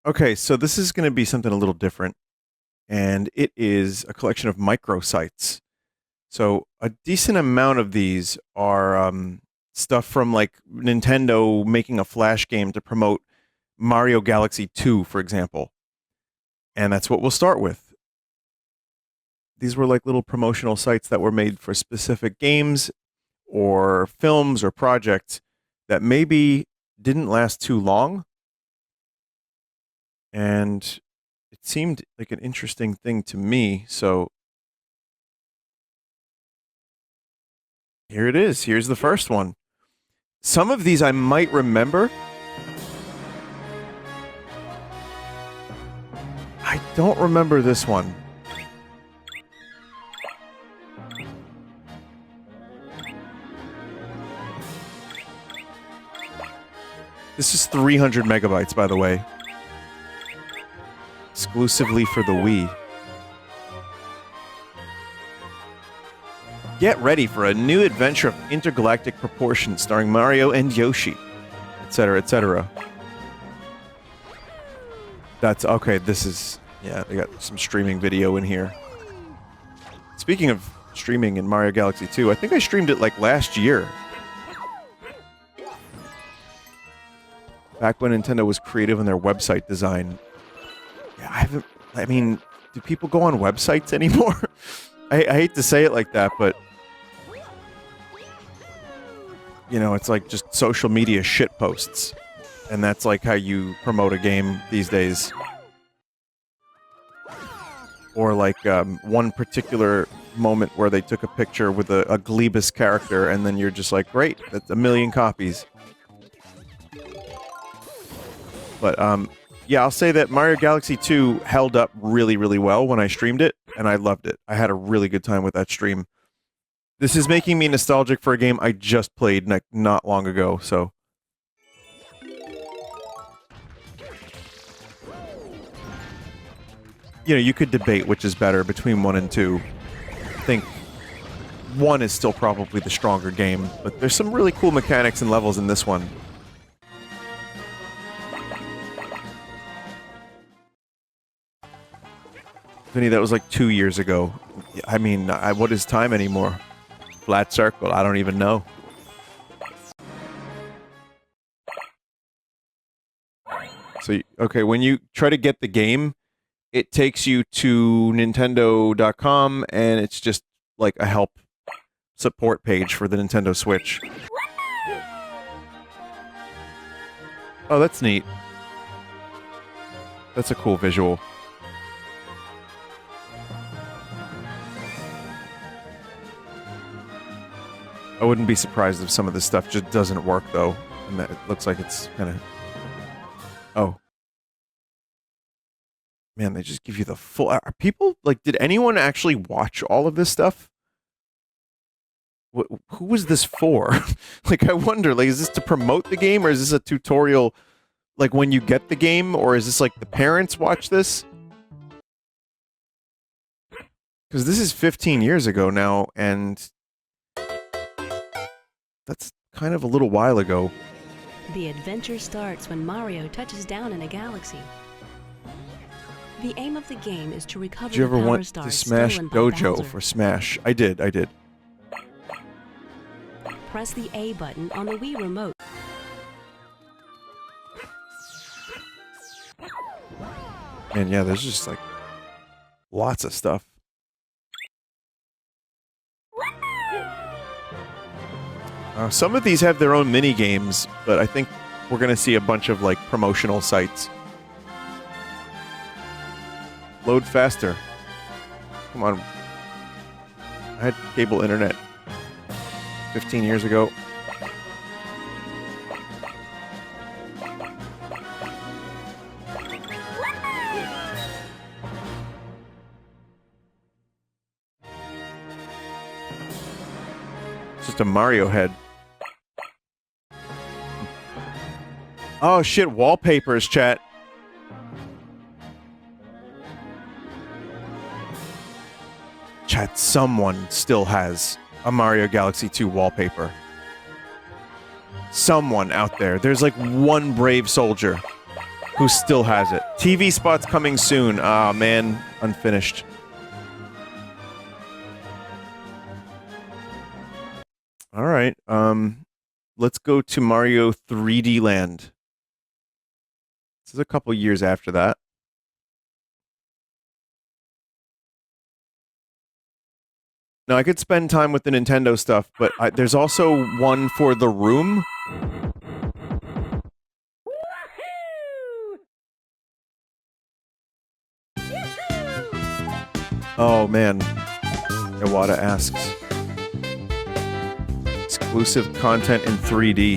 Okay, so this is going to be something a little different, and it is a collection of microsites. So a decent amount of these are stuff from like Nintendo making a flash game to promote Mario Galaxy 2, for example. And that's what we'll start with. These were like little promotional sites that were made for specific games or films or projects that maybe didn't last too long. And it seemed like an interesting thing to me. So here it is. Here's the first one. Some of these I might remember. I don't remember this one. This is 300 megabytes, by the way. Exclusively for the Wii. Get ready for a new adventure of intergalactic proportions starring Mario and Yoshi, etc., etc. That's okay. This is, yeah, they got some streaming video in here. Speaking of streaming in Mario Galaxy 2, I think I streamed it like last year. Back when Nintendo was creative in their website design. Yeah, I mean, do people go on websites anymore? I hate to say it like that, but you know, it's like just social media shit posts. And that's like how you promote a game these days. Or like one particular moment where they took a picture with a Glebus character and then you're just like, great, that's 1 million copies. But yeah, I'll say that Mario Galaxy 2 held up really, really well when I streamed it, and I loved it. I had a really good time with that stream. This is making me nostalgic for a game I just played like not long ago, so. You know, you could debate which is better between 1 and 2. I think 1 is still probably the stronger game, but there's some really cool mechanics and levels in this one. Vinny, that was like 2 years ago. I mean, what is time anymore? Flat circle, I don't even know. So, okay, when you try to get the game, it takes you to Nintendo.com, and it's just like a help support page for the Nintendo Switch. Oh, that's neat. That's a cool visual. I wouldn't be surprised if some of this stuff just doesn't work, though. And that it looks like it's kind of... Oh. Man, they just give you the full... Are people... Like, did anyone actually watch all of this stuff? Who was this for? Like, I wonder, like, is this to promote the game, or is this a tutorial, like, when you get the game, or is this, like, the parents watch this? Because this is 15 years ago now, and... That's kind of a little while ago. The adventure starts when Mario touches down in a galaxy. The aim of the game is to recover Did you ever the power want stars to smash stolen by Dojo Bowser. for Smash? I did. Press the A button on the Wii remote. And yeah, there's just like lots of stuff. Some of these have their own mini games, but I think we're gonna see a bunch of like promotional sites. Load faster. Come on. I had cable internet 15 years ago. It's just a Mario head. Oh shit, wallpapers, chat. Chat, someone still has a Mario Galaxy 2 wallpaper. Someone out there. There's like one brave soldier. who still has it. TV spots coming soon. Ah, man, unfinished. All right. Let's go to Mario 3D Land. This is a couple years after that. Now, I could spend time with the Nintendo stuff, but there's also one for The Room. Oh, man. Iwata asks. Exclusive content in 3D.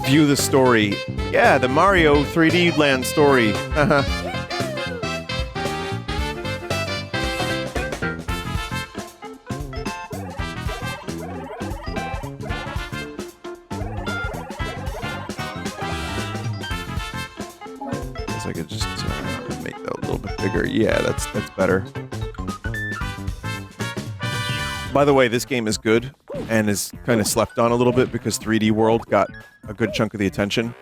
View the story. Yeah, the Mario 3D Land story. Guess I could just make that a little bit bigger. Yeah, that's better. By the way, this game is good and is kind of slept on a little bit because 3D World got a good chunk of the attention.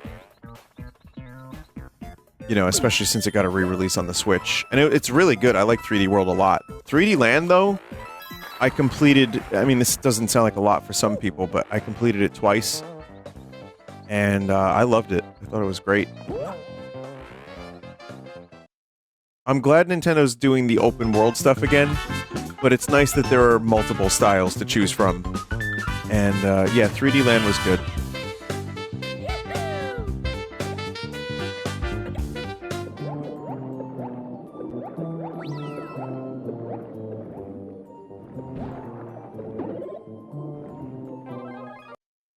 You know, especially since it got a re-release on the Switch. And it's really good. I like 3D World a lot. 3D Land, though, I completed... I mean, this doesn't sound like a lot for some people, but I completed it twice. And I loved it. I thought it was great. I'm glad Nintendo's doing the open world stuff again. But it's nice that there are multiple styles to choose from. And, yeah, 3D Land was good.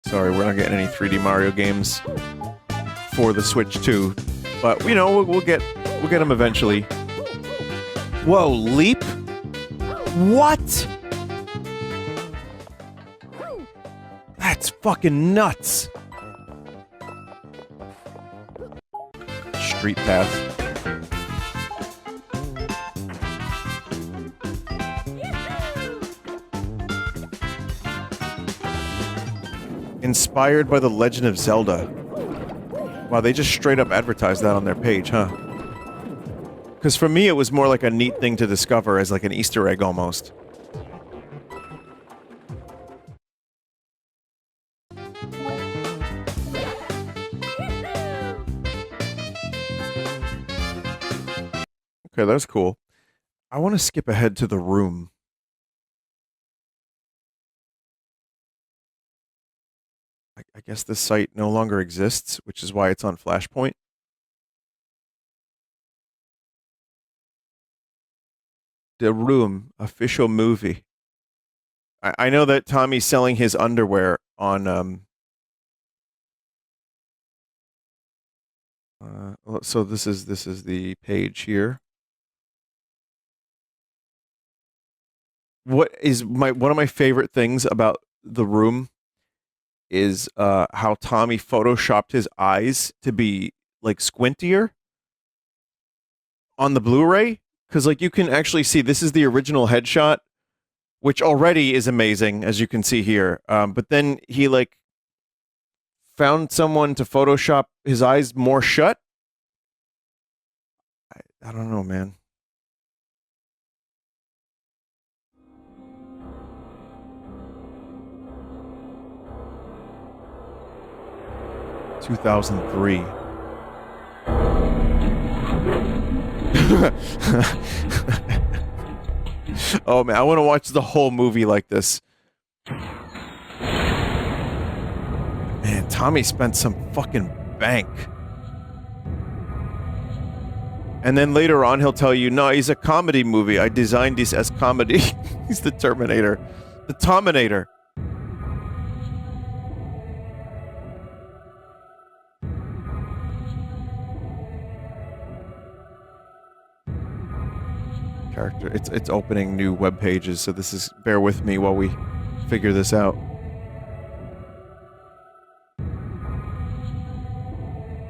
Sorry, we're not getting any 3D Mario games for the Switch 2. But, you know, we'll get them eventually. Whoa, Leap? What? That's fucking nuts. Street Path. Inspired by The Legend of Zelda. Wow, they just straight up advertised that on their page, huh? Because for me, it was more like a neat thing to discover as like an Easter egg almost. Okay, that's cool. I want to skip ahead to The Room. I guess this site no longer exists, which is why it's on Flashpoint. The Room official movie. I know that Tommy's selling his underwear on so this is the page here. What is one of my favorite things about The Room is how Tommy photoshopped his eyes to be like squintier on the Blu-ray. Because, like, you can actually see this is the original headshot, which already is amazing, as you can see here. But then he, like, found someone to Photoshop his eyes more shut. I don't know, man. (2003). Oh man, I want to watch the whole movie like this. Man, Tommy spent some fucking bank. And then later on he'll tell you, no, he's a comedy movie. I designed this as comedy. He's the Terminator. The Tominator. Character. It's opening new web pages, so this is bear with me while we figure this out.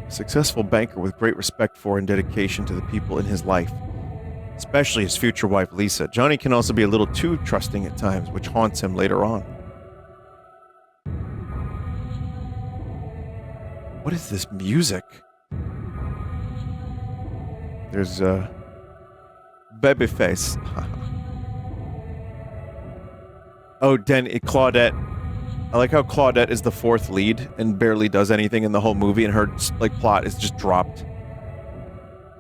A successful banker with great respect for and dedication to the people in his life, especially his future wife Lisa. Johnny can also be a little too trusting at times, which haunts him later on. What is this music? There's Babyface. Oh, Claudette. I like how Claudette is the fourth lead and barely does anything in the whole movie, and her like plot is just dropped.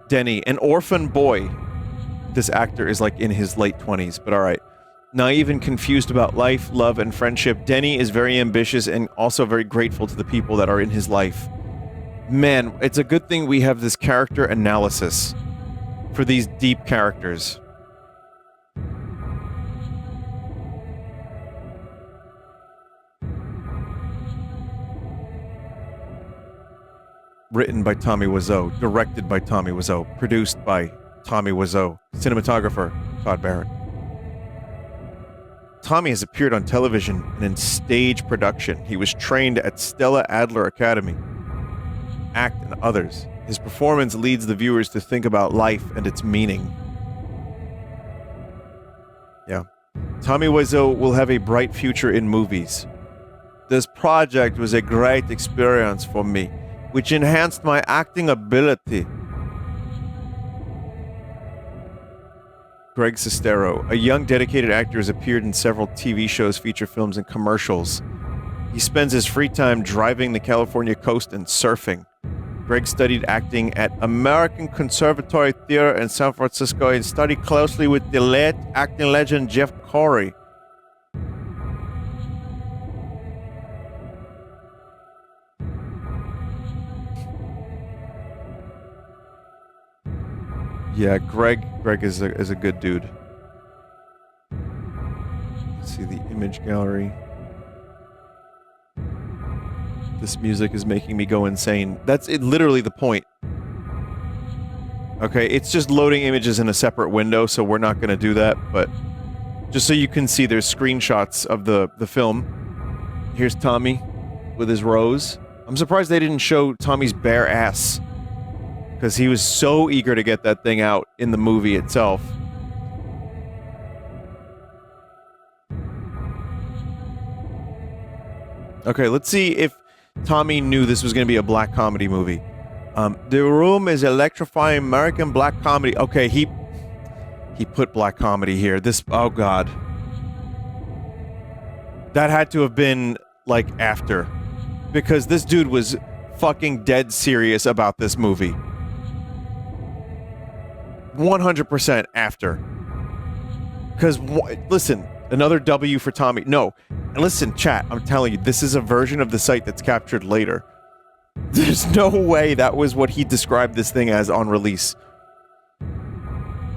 Denny, an orphan boy. This actor is like in his late 20s, but alright. Naive and confused about life, love, and friendship, Denny is very ambitious and also very grateful to the people that are in his life. Man, it's a good thing we have this character analysis for these deep characters. Written by Tommy Wiseau, directed by Tommy Wiseau, produced by Tommy Wiseau, cinematographer Todd Barrett. Tommy has appeared on television and in stage production. He was trained at Stella Adler Academy, ACT, and others. His performance leads the viewers to think about life and its meaning. Yeah. Tommy Wiseau will have a bright future in movies. This project was a great experience for me, which enhanced my acting ability. Greg Sestero, a young dedicated actor, has appeared in several TV shows, feature films, and commercials. He spends his free time driving the California coast and surfing. Greg studied acting at American Conservatory Theater in San Francisco and studied closely with the late acting legend Jeff Corey. Yeah, Greg is a good dude. Let's see the image gallery. This music is making me go insane. That's it, literally the point. Okay, it's just loading images in a separate window, so we're not going to do that, but just so you can see, there's screenshots of the film. Here's Tommy with his rose. I'm surprised they didn't show Tommy's bare ass, because he was so eager to get that thing out in the movie itself. Okay, let's see if Tommy knew this was going to be a black comedy movie. The Room is electrifying American black comedy. Okay, he put black comedy here. This, oh god. That had to have been, like, after. Because this dude was fucking dead serious about this movie. 100% after. Because, listen, another W for Tommy. No. And listen, chat, I'm telling you, this is a version of the site that's captured later. There's no way that was what he described this thing as on release.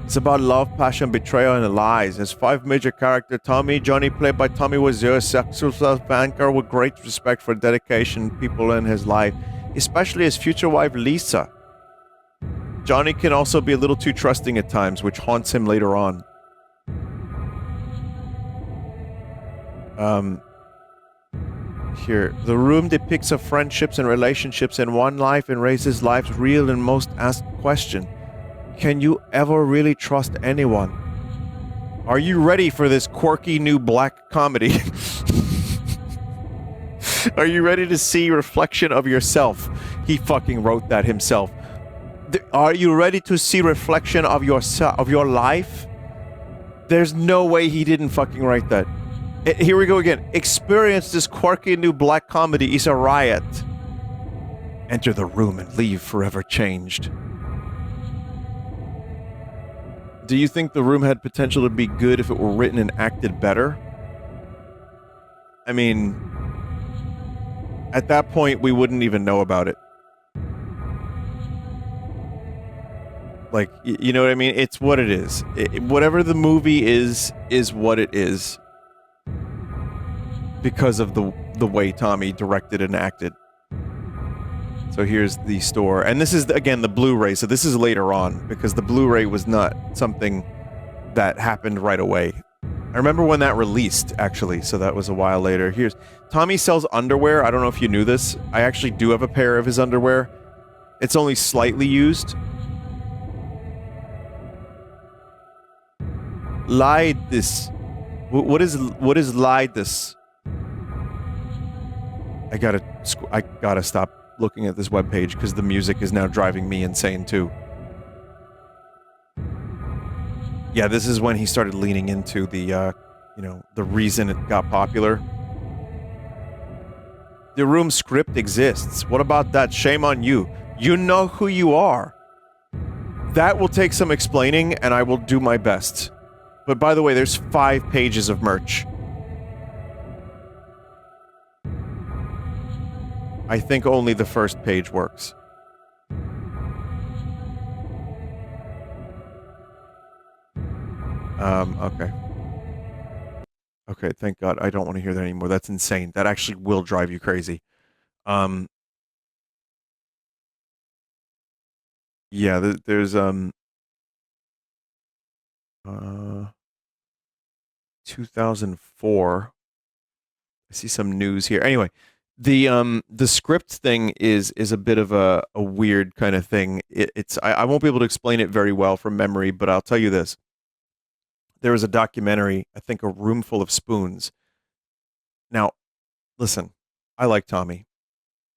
It's about love, passion, betrayal, and lies. There's 5 major characters. Tommy, Johnny, played by Tommy Wiseau, a sexual self-anchor with great respect for dedication people in his life, especially his future wife, Lisa. Johnny can also be a little too trusting at times, which haunts him later on. Here. The Room depicts of friendships and relationships in one life and raises life's real and most asked question. Can you ever really trust anyone? Are you ready for this quirky new black comedy? Are you ready to see reflection of yourself? He fucking wrote that himself. Are you ready to see reflection of yourself, of your life? There's no way he didn't fucking write that. Here we go again. Experience this quirky new black comedy is a riot. Enter the room and leave forever changed. Do you think The Room had potential to be good if it were written and acted better? I mean, at that point, we wouldn't even know about it. Like, you know what I mean? It's what it is. Whatever the movie is what it is. Because of the way Tommy directed and acted. So here's the store. And this is, again, the Blu-ray. So this is later on, because the Blu-ray was not something that happened right away. I remember when that released, actually, so that was a while later. Here's... Tommy sells underwear. I don't know if you knew this. I actually do have a pair of his underwear. It's only slightly used. Lied this. What is lied this? I gotta stop looking at this webpage because the music is now driving me insane too. Yeah, this is when he started leaning into the, the reason it got popular. The room script exists. What about that? Shame on you. You know who you are. That will take some explaining, and I will do my best. But by the way, there's 5 pages of merch. I think only the first page works. Okay. Okay, thank God. I don't want to hear that anymore. That's insane. That actually will drive you crazy. Yeah, there's, 2004. I see some news here. Anyway, the script thing is a bit of a weird kind of thing. I won't be able to explain it very well from memory, but I'll tell you this. There was a documentary, I think A Room Full of Spoons. Now, listen, I like Tommy.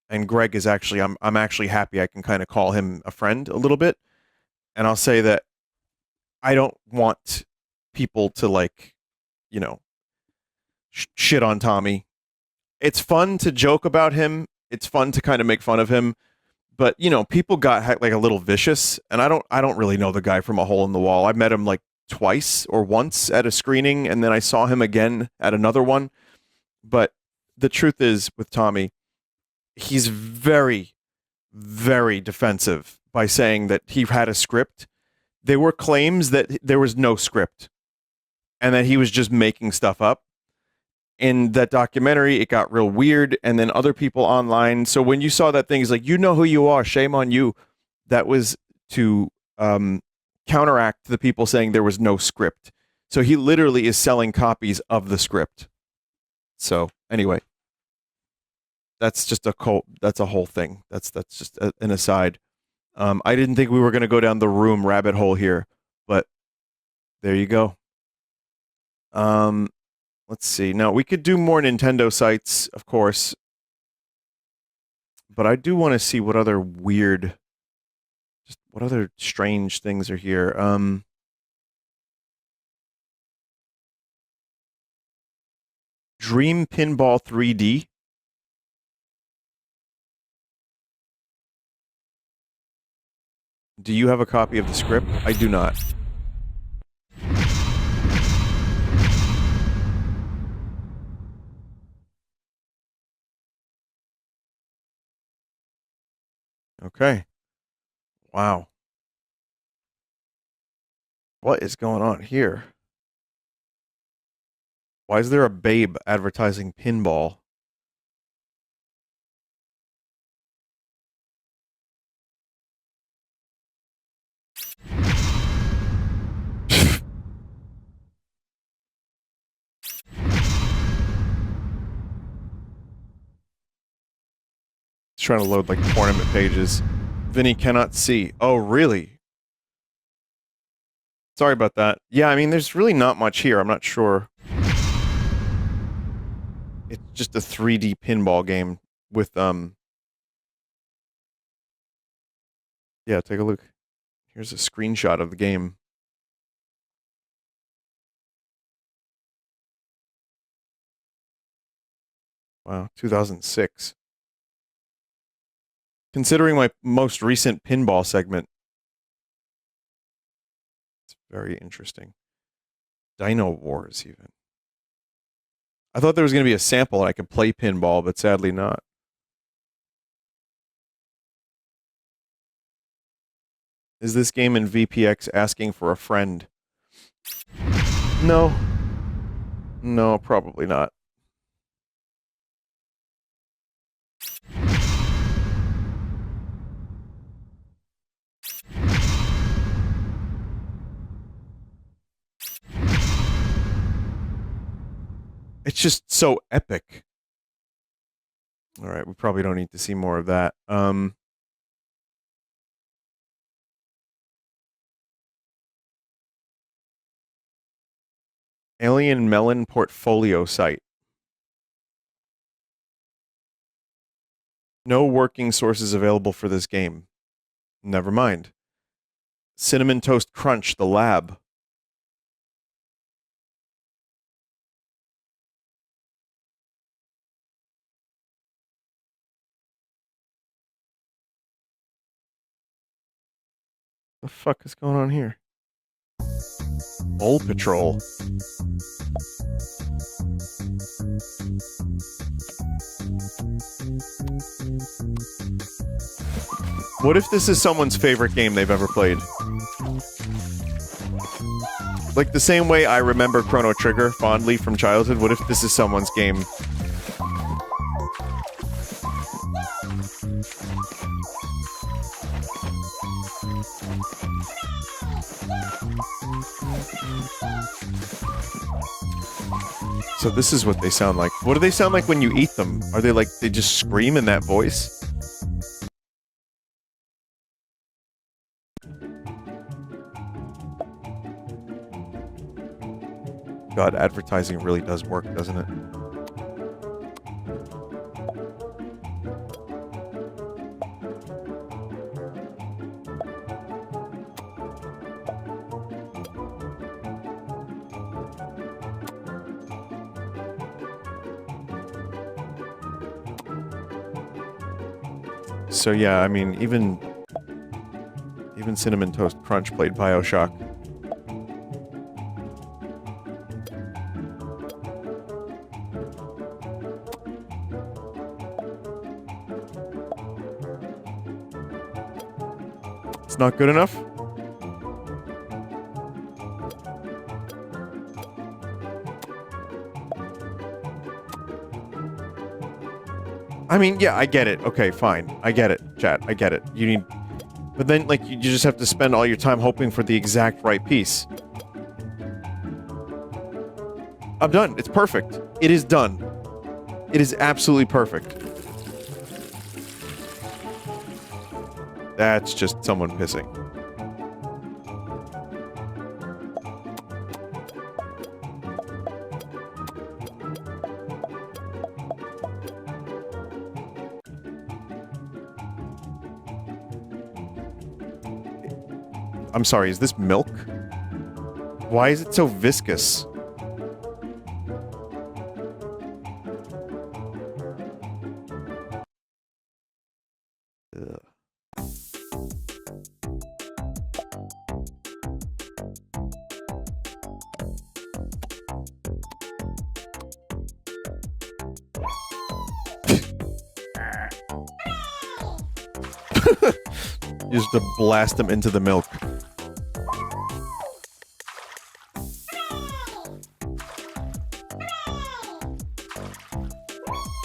And Greg is actually, I'm actually happy I can kind of call him a friend a little bit. And I'll say that I don't want people to like, you know, shit on Tommy. It's fun to joke about him. It's fun to kind of make fun of him. But, people got like a little vicious, and I don't really know the guy from a hole in the wall. I met him like twice or once at a screening, and then I saw him again at another one. But the truth is with Tommy, he's very, very defensive by saying that he had a script. There were claims that there was no script and that he was just making stuff up. In that documentary, it got real weird, and then other people online. So when you saw that thing, he's like, you know who you are, shame on you. That was to counteract the people saying there was no script. So he literally is selling copies of the script. So anyway, that's just that's a whole thing. That's just an aside. I didn't think we were going to go down the room rabbit hole here, but there you go. Let's see. Now, we could do more Nintendo sites, of course. But I do want to see what other what other strange things are here. Dream Pinball 3D. Do you have a copy of the script? I do not. Okay. Wow. What is going on here? Why is there a babe advertising pinball? It's trying to load like tournament pages. Vinny cannot see. Oh, really? Sorry about that. Yeah, I mean, there's really not much here. I'm not sure. It's just a 3D pinball game with, yeah, take a look. Here's a screenshot of the game. Wow, 2006. Considering my most recent pinball segment, it's very interesting. Dino Wars, even. I thought there was going to be a sample and I could play pinball, but sadly not. Is this game in VPX asking for a friend? No. No, probably not. It's just so epic. All right, we probably don't need to see more of that. Alien Melon portfolio site. No working sources available for this game. Never mind. Cinnamon Toast Crunch, the lab. The fuck is going on here? Bowl Patrol. What if this is someone's favorite game they've ever played? Like the same way I remember Chrono Trigger fondly from childhood, what if this is someone's game? So this is what they sound like. What do they sound like when you eat them? Are they like, they just scream in that voice? God, advertising really does work, doesn't it? So yeah, I mean, even Cinnamon Toast Crunch played BioShock. It's not good enough? I mean, yeah, I get it. Okay, fine. I get it, chat. I get it. You need... But then, like, you just have to spend all your time hoping for the exact right piece. I'm done. It's perfect. It is done. It is absolutely perfect. That's just someone pissing. I'm sorry, is this milk? Why is it so viscous? Ugh. Just to blast them into the milk.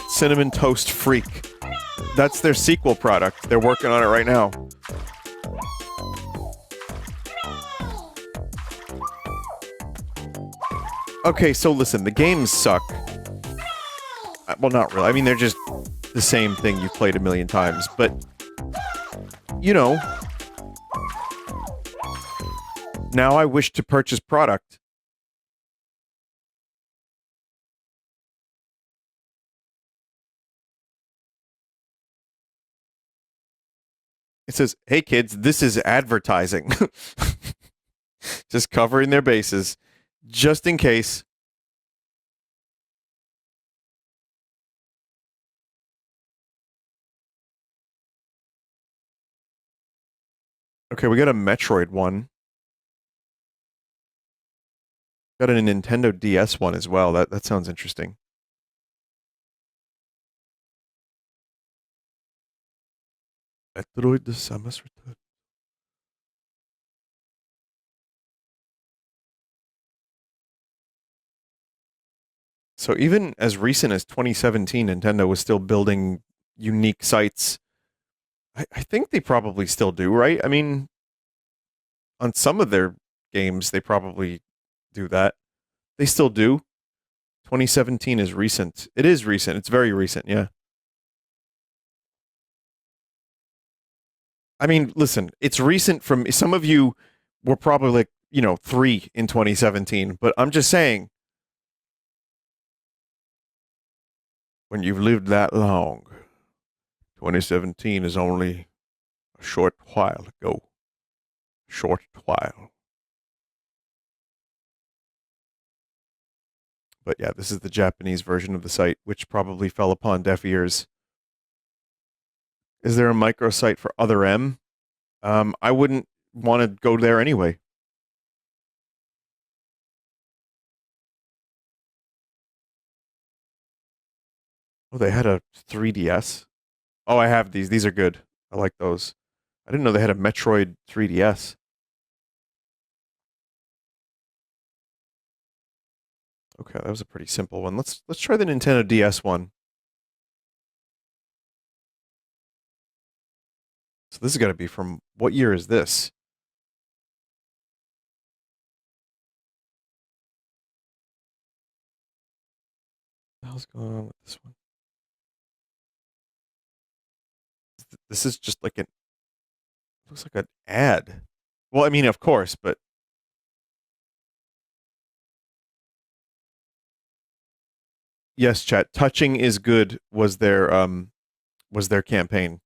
Cinnamon Toast Freak. That's their sequel product. They're working on it right now. Okay, so listen, the games suck. Well, not really. I mean, they're just the same thing you've played a million times, but... You know... Now I wish to purchase product. It says, hey kids, this is advertising. Just covering their bases. Just in case. Okay, we got a Metroid one. Got a Nintendo DS one as well. That sounds interesting. Metroid the Samus Return. So even as recent as 2017, Nintendo was still building unique sites. I think they probably still do, right? I mean, on some of their games, they probably do that. They still do. 2017 is recent. It is recent. It's very recent, yeah. I mean, listen, it's recent from... Some of you were probably like, 3 in 2017, but I'm just saying, when you've lived that long, 2017 is only a short while ago. Short while. But yeah, this is the Japanese version of the site, which probably fell upon deaf ears. Is there a microsite for Other M? I wouldn't want to go there anyway. Oh, they had a 3DS. Oh, I have these. These are good. I like those. I didn't know they had a Metroid 3DS. Okay, that was a pretty simple one. Let's try the Nintendo DS one. So this has got to be from what year is this? What the hell's going on with this one? This is just like looks like an ad. Well, I mean, of course, but yes, chat. Touching is good was their campaign.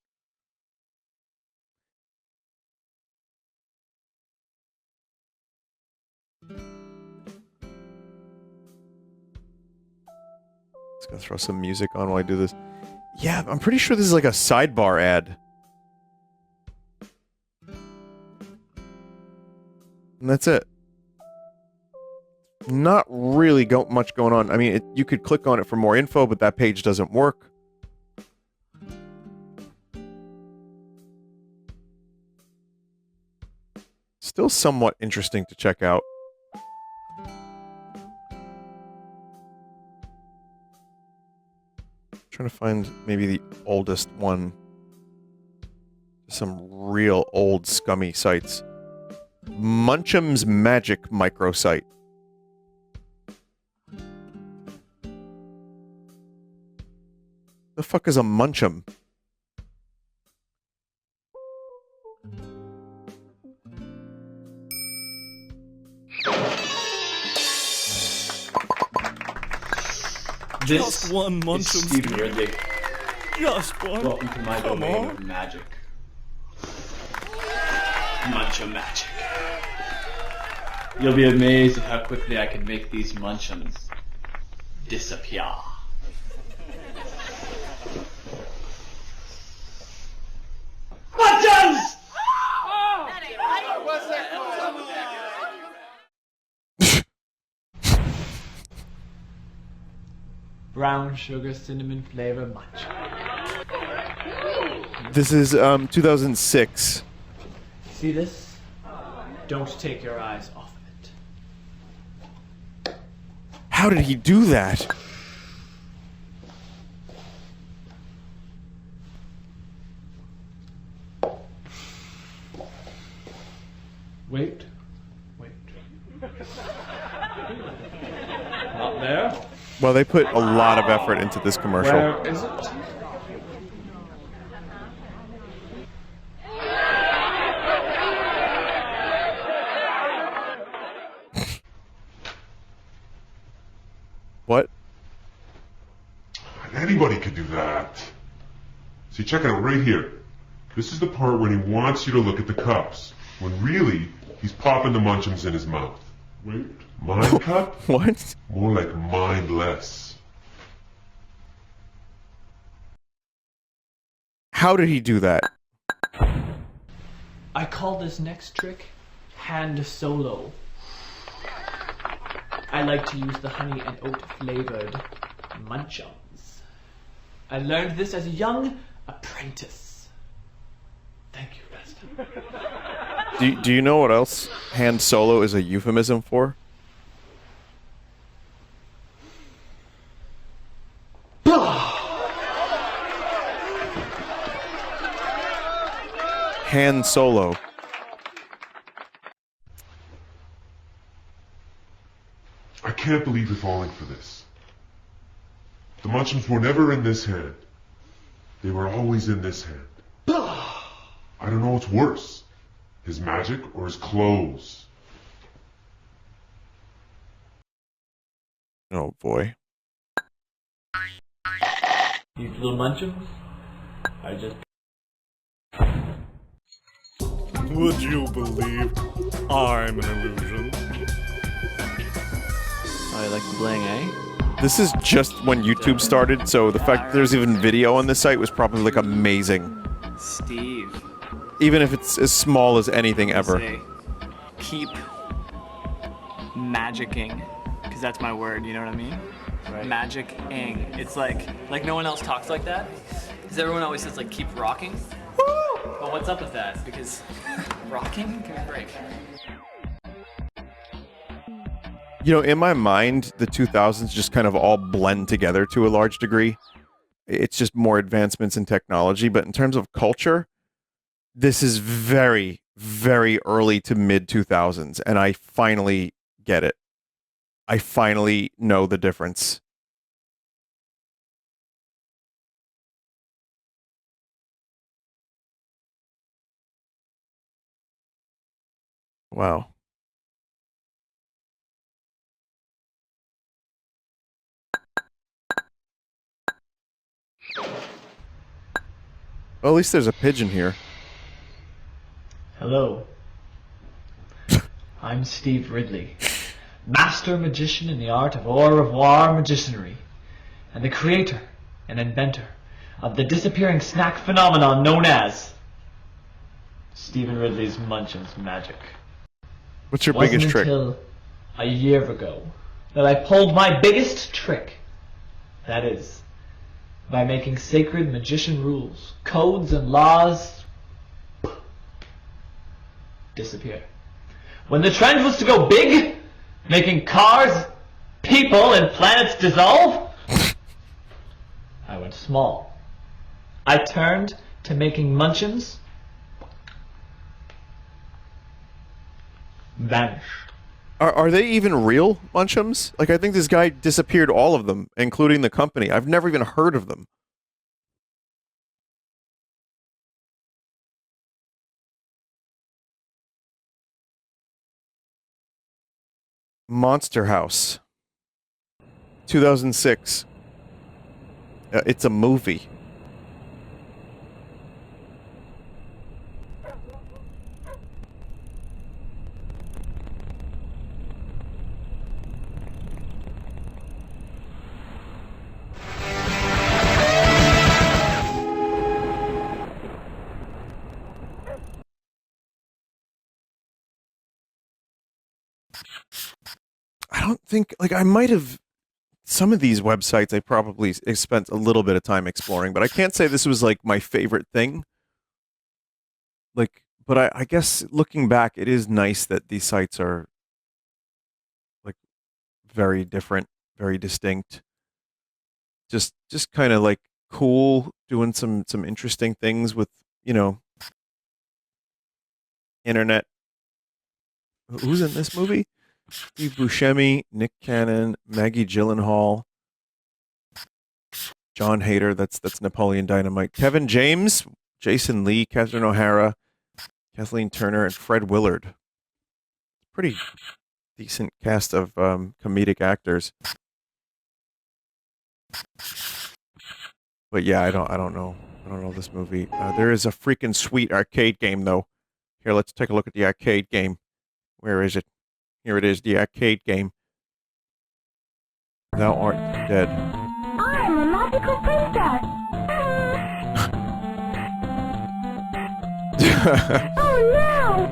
Just gonna throw some music on while I do this. Yeah, I'm pretty sure this is like a sidebar ad. And that's it. Not really much going on. I mean, you could click on it for more info, but that page doesn't work. Still somewhat interesting to check out. Trying to find maybe the oldest one. Some real old scummy sites. Munchum's Magic microsite. The fuck is a Munchum? Just one Munchum. Stephen Ridley. Just one. Welcome to my domain of magic. Munchum magic. You'll be amazed at how quickly I can make these Munchums disappear. Munchums! Brown sugar cinnamon flavor munch. This is 2006. See this? Don't take your eyes off of it. How did he do that? Wait. Not there. Well, they put a lot of effort into this commercial. Where is it? What? Anybody could do that. See, check it out right here. This is the part when he wants you to look at the cups, when really he's popping the Munchums in his mouth. Wait, mind cup? What? More like mindless. How did he do that? I call this next trick hand solo. I like to use the honey and oat flavored Munchums. I learned this as a young apprentice. Thank you, Resta. Do you know what else hand solo is a euphemism for? Han Solo. I can't believe you're falling for this. The Munchums were never in this hand. They were always in this hand. I don't know what's worse, his magic or his clothes. Oh boy. You little Munchums, I just... Would you believe I'm an illusion? Oh, you like the bling, eh? This is just when YouTube started, so the fact that there's even video on this site was probably like amazing. Steve. Even if it's as small as anything ever. Say, keep magicking, because that's my word, you know what I mean? Right. Magic-ing. It's like no one else talks like that. Because everyone always says like, keep rocking. But what's up with that? Because rocking? Give me a break. You know, in my mind, the 2000s just kind of all blend together to a large degree. It's just more advancements in technology, but in terms of culture, this is very, very early to mid 2000s, and I finally get it. I finally know the difference. Wow. Well, at least there's a pigeon here. Hello. I'm Steve Ridley, master magician in the art of au revoir magicianry, and the creator and inventor of the disappearing snack phenomenon known as Stephen Ridley's Munchum's magic. What's your biggest trick? Wasn't until a year ago that I pulled my biggest trick. That is, by making sacred magician rules, codes, and laws disappear. When the trend was to go big, making cars, people, and planets dissolve, I went small. I turned to making Munchums vanish. Are they even real Munchums? Like, I think this guy disappeared all of them, including the company. I've never even heard of them. Monster House. 2006. It's a movie. I don't think, like, I might have, some of these websites I probably spent a little bit of time exploring, but I can't say this was, like, my favorite thing. Like, but I guess looking back, it is nice that these sites are, like, very different, very distinct. Just kind of, like, cool, doing some interesting things with, you know, internet. Who's in this movie? Steve Buscemi, Nick Cannon, Maggie Gyllenhaal, John Hader, that's Napoleon Dynamite, Kevin James, Jason Lee, Catherine O'Hara, Kathleen Turner, and Fred Willard. Pretty decent cast of comedic actors. But yeah, I don't know this movie. There is a freaking sweet arcade game though. Here, let's take a look at the arcade game. Where is it? Here it is, the arcade game. Thou art dead. I'm a magical princess. Oh no!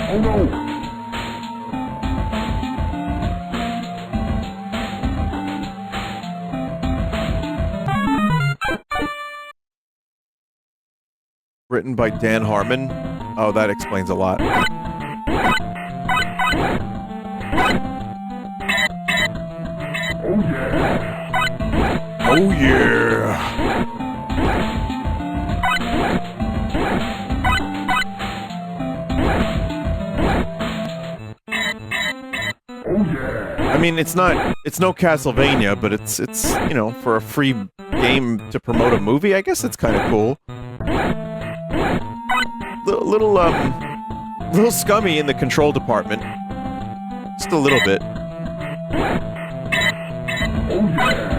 Oh no! Written by Dan Harmon. Oh, that explains a lot. Oh yeah! Oh yeah! Oh yeah! I mean, it's no Castlevania, but it's you know, for a free game to promote a movie, I guess it's kind of cool. Little scummy in the control department. Just a little bit. Oh yeah!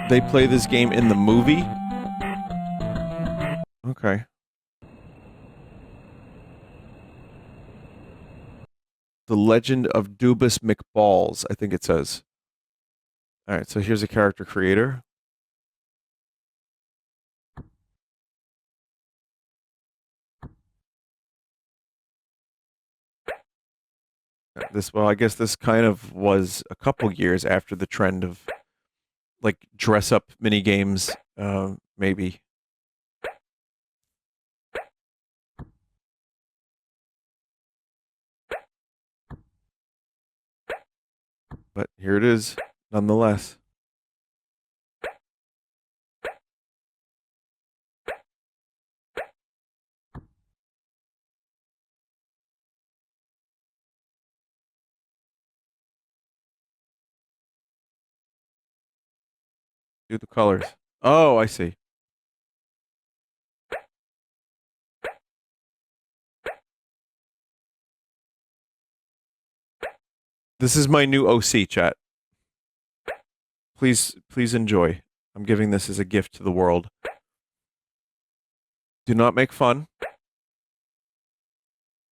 They play this game in the movie? Okay. The Legend of Dubus McBalls, I think it says. Alright, so here's a character creator. Well, I guess this kind of was a couple years after the trend of, like, dress-up mini-games, maybe. But here it is, nonetheless. Do the colors. Oh, I see. This is my new OC, chat. Please enjoy. I'm giving this as a gift to the world. Do not make fun,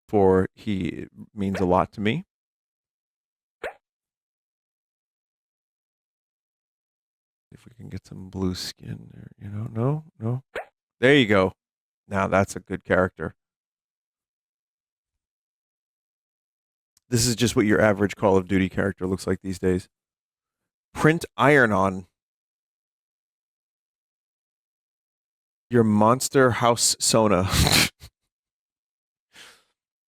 for he means a lot to me. If we can get some blue skin there, you know, no. There you go. Now that's a good character. This is just what your average Call of Duty character looks like these days. Print iron-on. Your Monster House Sona.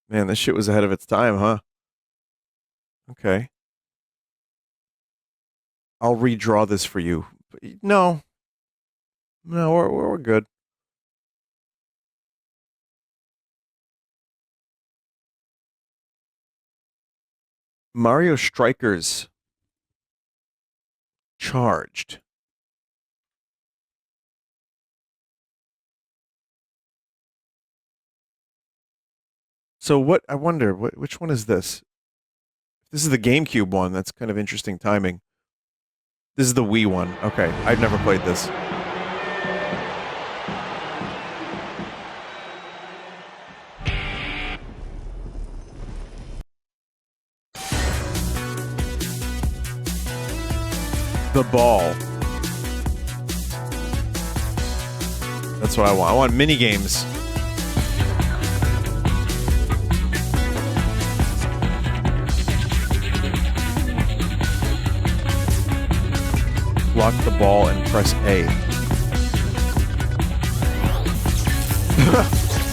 Man, this shit was ahead of its time, huh? Okay. I'll redraw this for you. No. No, we're good. Mario Strikers. Charged. So what, I wonder, which one is this? This is the GameCube one. That's kind of interesting timing. This is the Wii one. Okay, I've never played this. The ball. That's what I want. I want mini games. Block the ball and press A.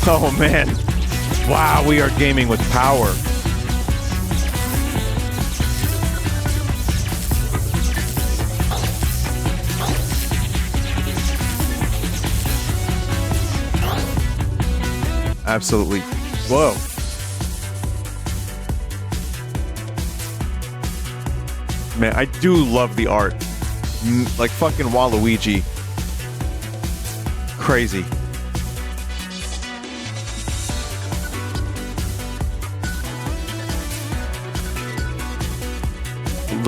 Oh man. Wow, we are gaming with power. Absolutely. Whoa. Man, I do love the art. Like fucking Waluigi. Crazy.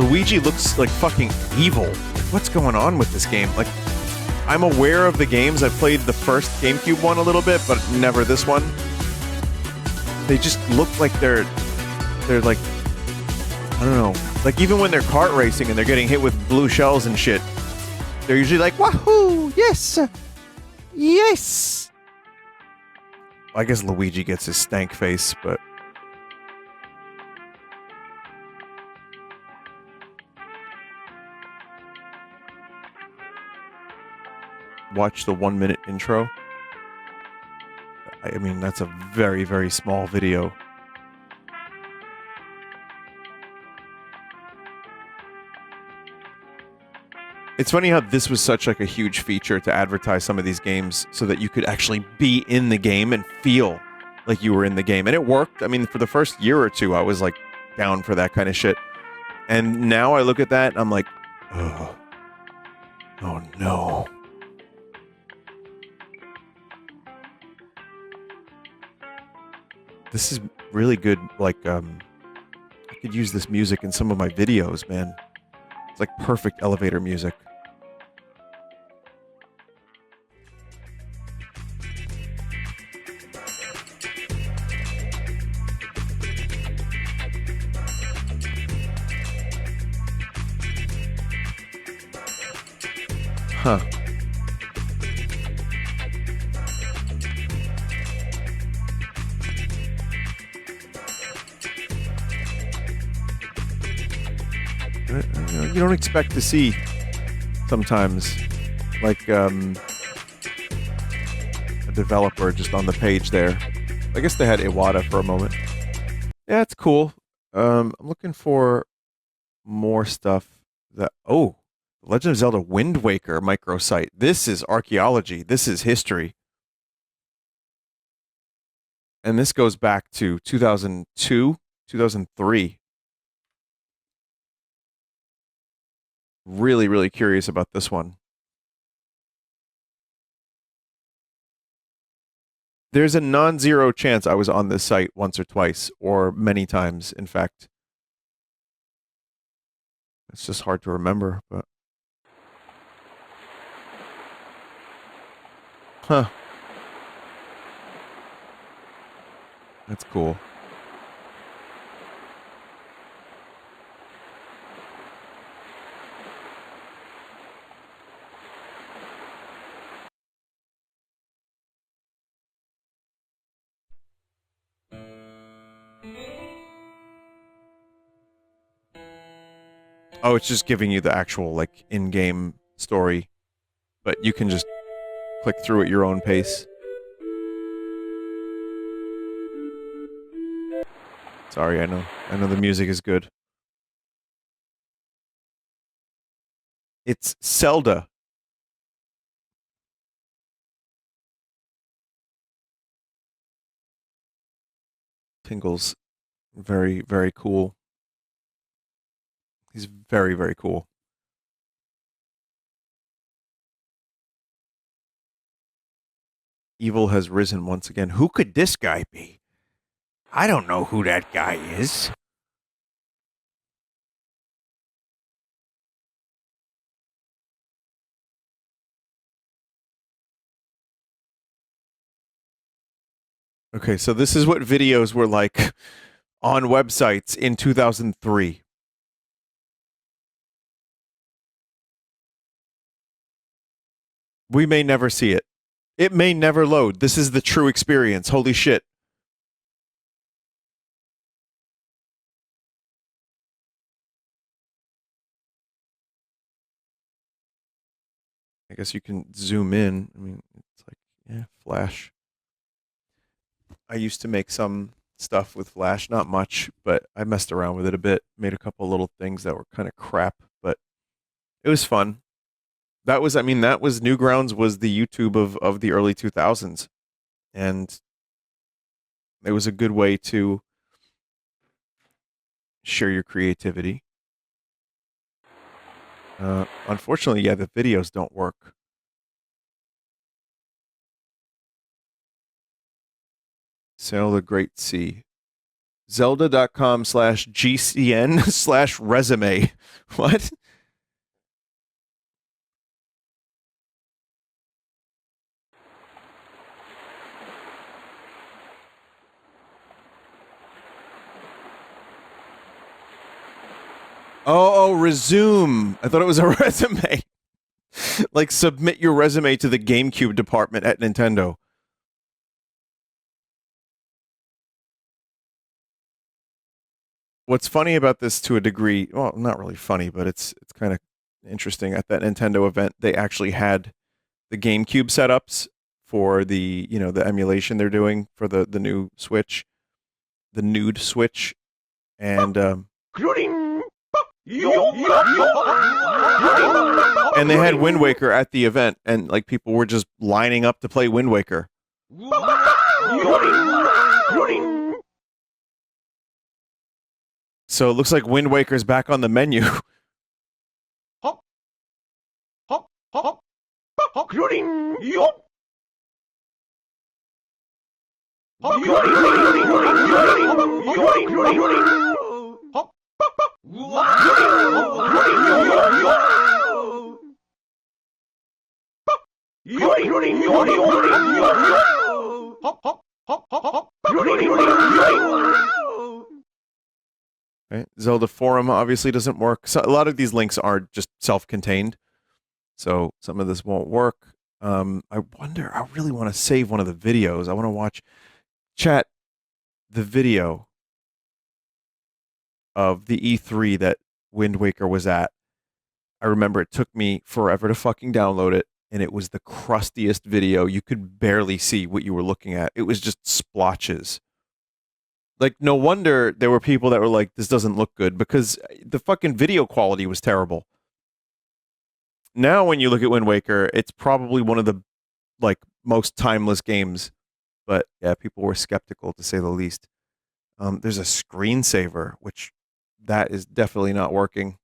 Luigi looks like fucking evil. Like, what's going on with this game? Like, I'm aware of the games. I played the first GameCube one a little bit, but never this one. They just look like they're like, I don't know. Like, even when they're kart racing and they're getting hit with blue shells and shit, they're usually like, wahoo! Yes! Yes! I guess Luigi gets his stank face, but... Watch the 1 minute intro. I mean, that's a very, very small video. It's funny how this was such like a huge feature to advertise some of these games so that you could actually be in the game and feel like you were in the game. And it worked. I mean, for the first year or two, I was like down for that kind of shit. And now I look at that and I'm like, oh, oh no. This is really good. Like, I could use this music in some of my videos, man. It's like perfect elevator music. Huh. You don't expect to see sometimes, like a developer just on the page there. I guess they had Iwata for a moment. Yeah, it's cool. I'm looking for more stuff that... Oh, Legend of Zelda Wind Waker microsite. This is archaeology. This is history. And this goes back to 2002, 2003. Really, really curious about this one. There's a non-zero chance I was on this site once or twice, or many times, in fact. It's just hard to remember, but... Huh. That's cool. Oh, it's just giving you the actual, like, in-game story. But you can just click through at your own pace. Sorry, I know the music is good. It's Zelda. Tingle's very, very cool. He's very, very cool. Evil has risen once again. Who could this guy be? I don't know who that guy is. Okay, so this is what videos were like on websites in 2003. We may never see it. It may never load. This is the true experience. Holy shit. I guess you can zoom in. I mean, it's like, yeah, Flash. I used to make some stuff with Flash, not much, but I messed around with it a bit. Made a couple little things that were kind of crap, but it was fun. That was Newgrounds was the YouTube of the early 2000s. And it was a good way to share your creativity. Unfortunately, yeah, the videos don't work. Sail the Great Sea. Zelda.com/GCN/resume. What? Oh, resume. I thought it was a resume. Like, submit your resume to the GameCube department at Nintendo. What's funny about this to a degree, well, not really funny, but it's kind of interesting. At that Nintendo event, they actually had the GameCube setups for the, the emulation they're doing for the new Switch, the nude Switch, and and they had Wind Waker at the event, and like people were just lining up to play Wind Waker. So it looks like Wind Waker's back on the menu. Right? Zelda Forum obviously doesn't work. So a lot of these links are just self-contained. So some of this won't work. I wonder, I really want to save one of the videos. I want to watch chat the video of the E3 that Wind Waker was at. I remember it took me forever to fucking download it, and it was the crustiest video. You could barely see what you were looking at. It was just splotches. Like, no wonder there were people that were like, this doesn't look good, because the fucking video quality was terrible. Now, when you look at Wind Waker, it's probably one of the, like, most timeless games. But, yeah, people were skeptical, to say the least. There's a screensaver, which that is definitely not working.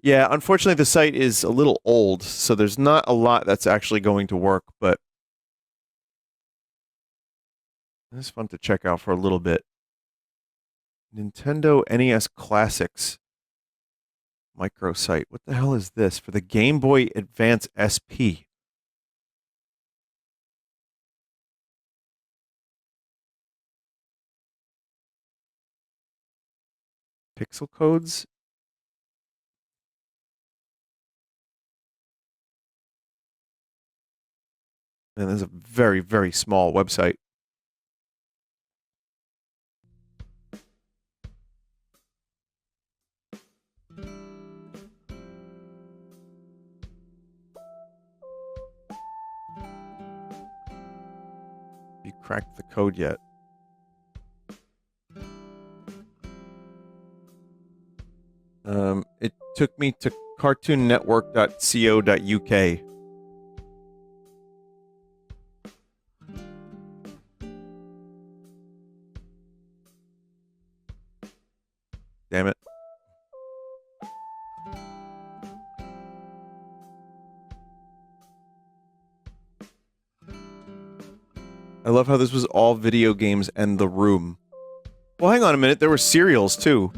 Yeah, unfortunately, the site is a little old, so there's not a lot that's actually going to work, but it's fun to check out for a little bit. Nintendo NES Classics microsite. What the hell is this? For the Game Boy Advance SP. Pixel codes? And there's a very, very small website. You cracked the code yet? It took me to cartoonnetwork.co.uk. Damn it. I love how this was all video games and The Room. Well, hang on a minute. There were serials, too.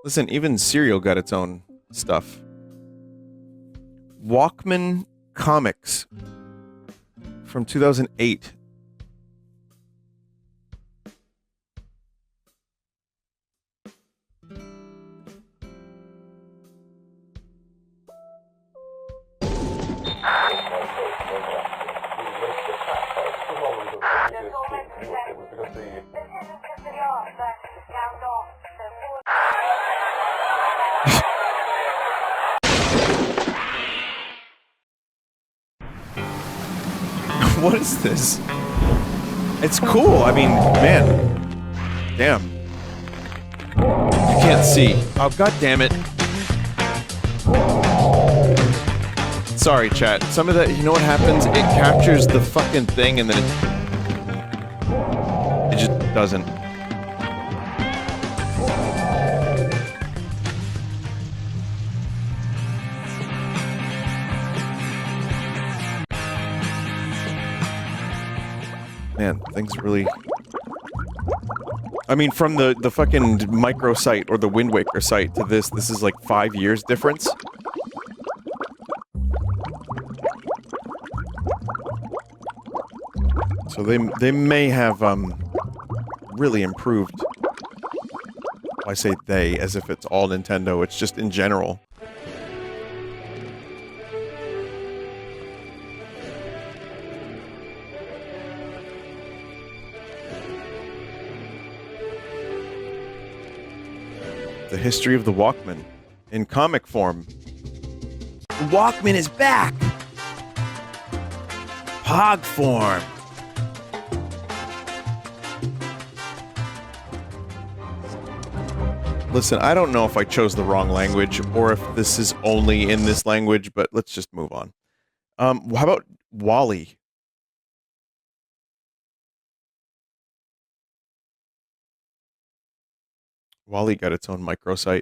Listen, even Serial got its own stuff. Walkman Comics from 2008. What is this? It's cool. I mean, man. Damn. You can't see. Oh, god damn it. Sorry, chat. Some of that, you know what happens? It captures the fucking thing and then it just doesn't. Man, things really... I mean, from the fucking microsite or the Wind Waker site to this is like 5 years difference. So they may have really improved. I say they as if it's all Nintendo. It's just in general. The history of the Walkman in comic form. The Walkman is back! Pog form! Listen, I don't know if I chose the wrong language or if this is only in this language, but let's just move on. How about Wally? Wally got its own microsite.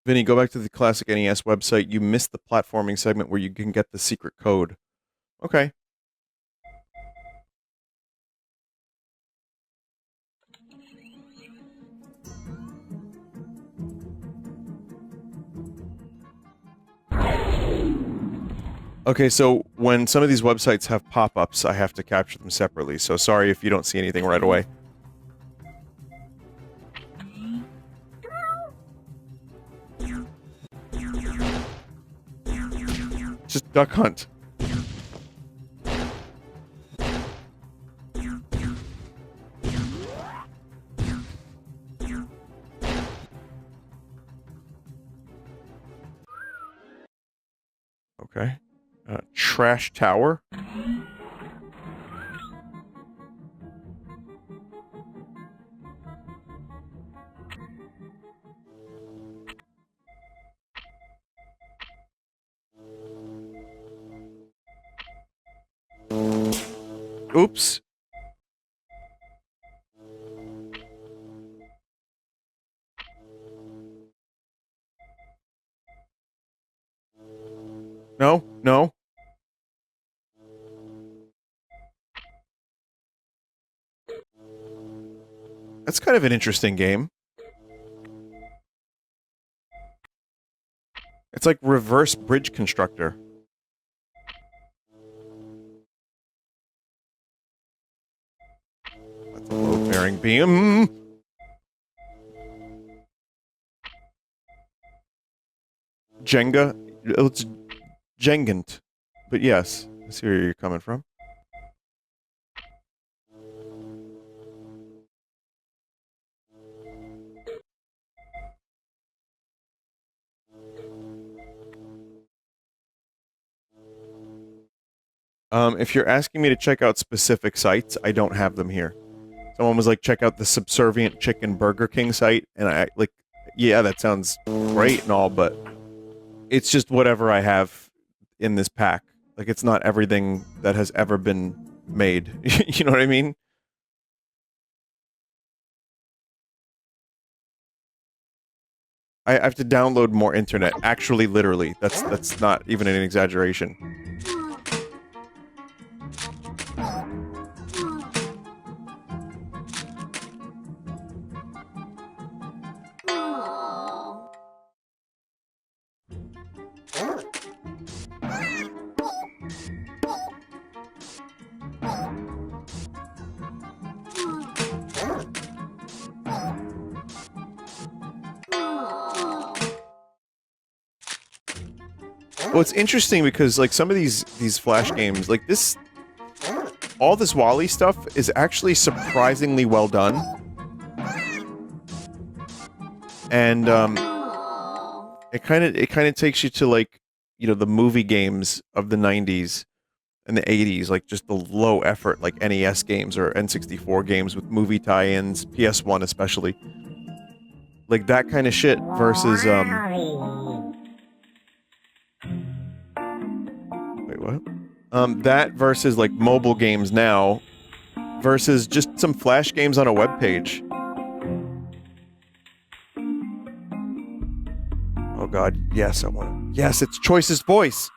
Vinny, go back to the classic NES website. You missed the platforming segment where you can get the secret code. Okay. Okay, so when some of these websites have pop-ups, I have to capture them separately. So sorry if you don't see anything right away. Just duck hunt. Okay. Trash tower. Oops. No, no. That's kind of an interesting game. It's like reverse bridge constructor. That's a load-bearing beam. Jenga. It's Jengant. But yes, I see where you're coming from. If you're asking me to check out specific sites, I don't have them here. Someone was like, check out the Subservient Chicken Burger King site, and I, like, yeah, that sounds great and all, but it's just whatever I have in this pack. Like, it's not everything that has ever been made. You know what I mean? I have to download more internet. Actually, literally. That's not even an exaggeration. Well, it's interesting because, like, some of these Flash games, like this, all this Wally stuff is actually surprisingly well done. And, it kind of takes you to, like, you know, the movie games of the 90s and the 80s, like, just the low effort, like, NES games or N64 games with movie tie-ins, PS1 especially. Like, that kind of shit versus, wait, what? That versus, like, mobile games now versus just some Flash games on a webpage. Oh god, yes, I want it. Yes, it's Choice's voice!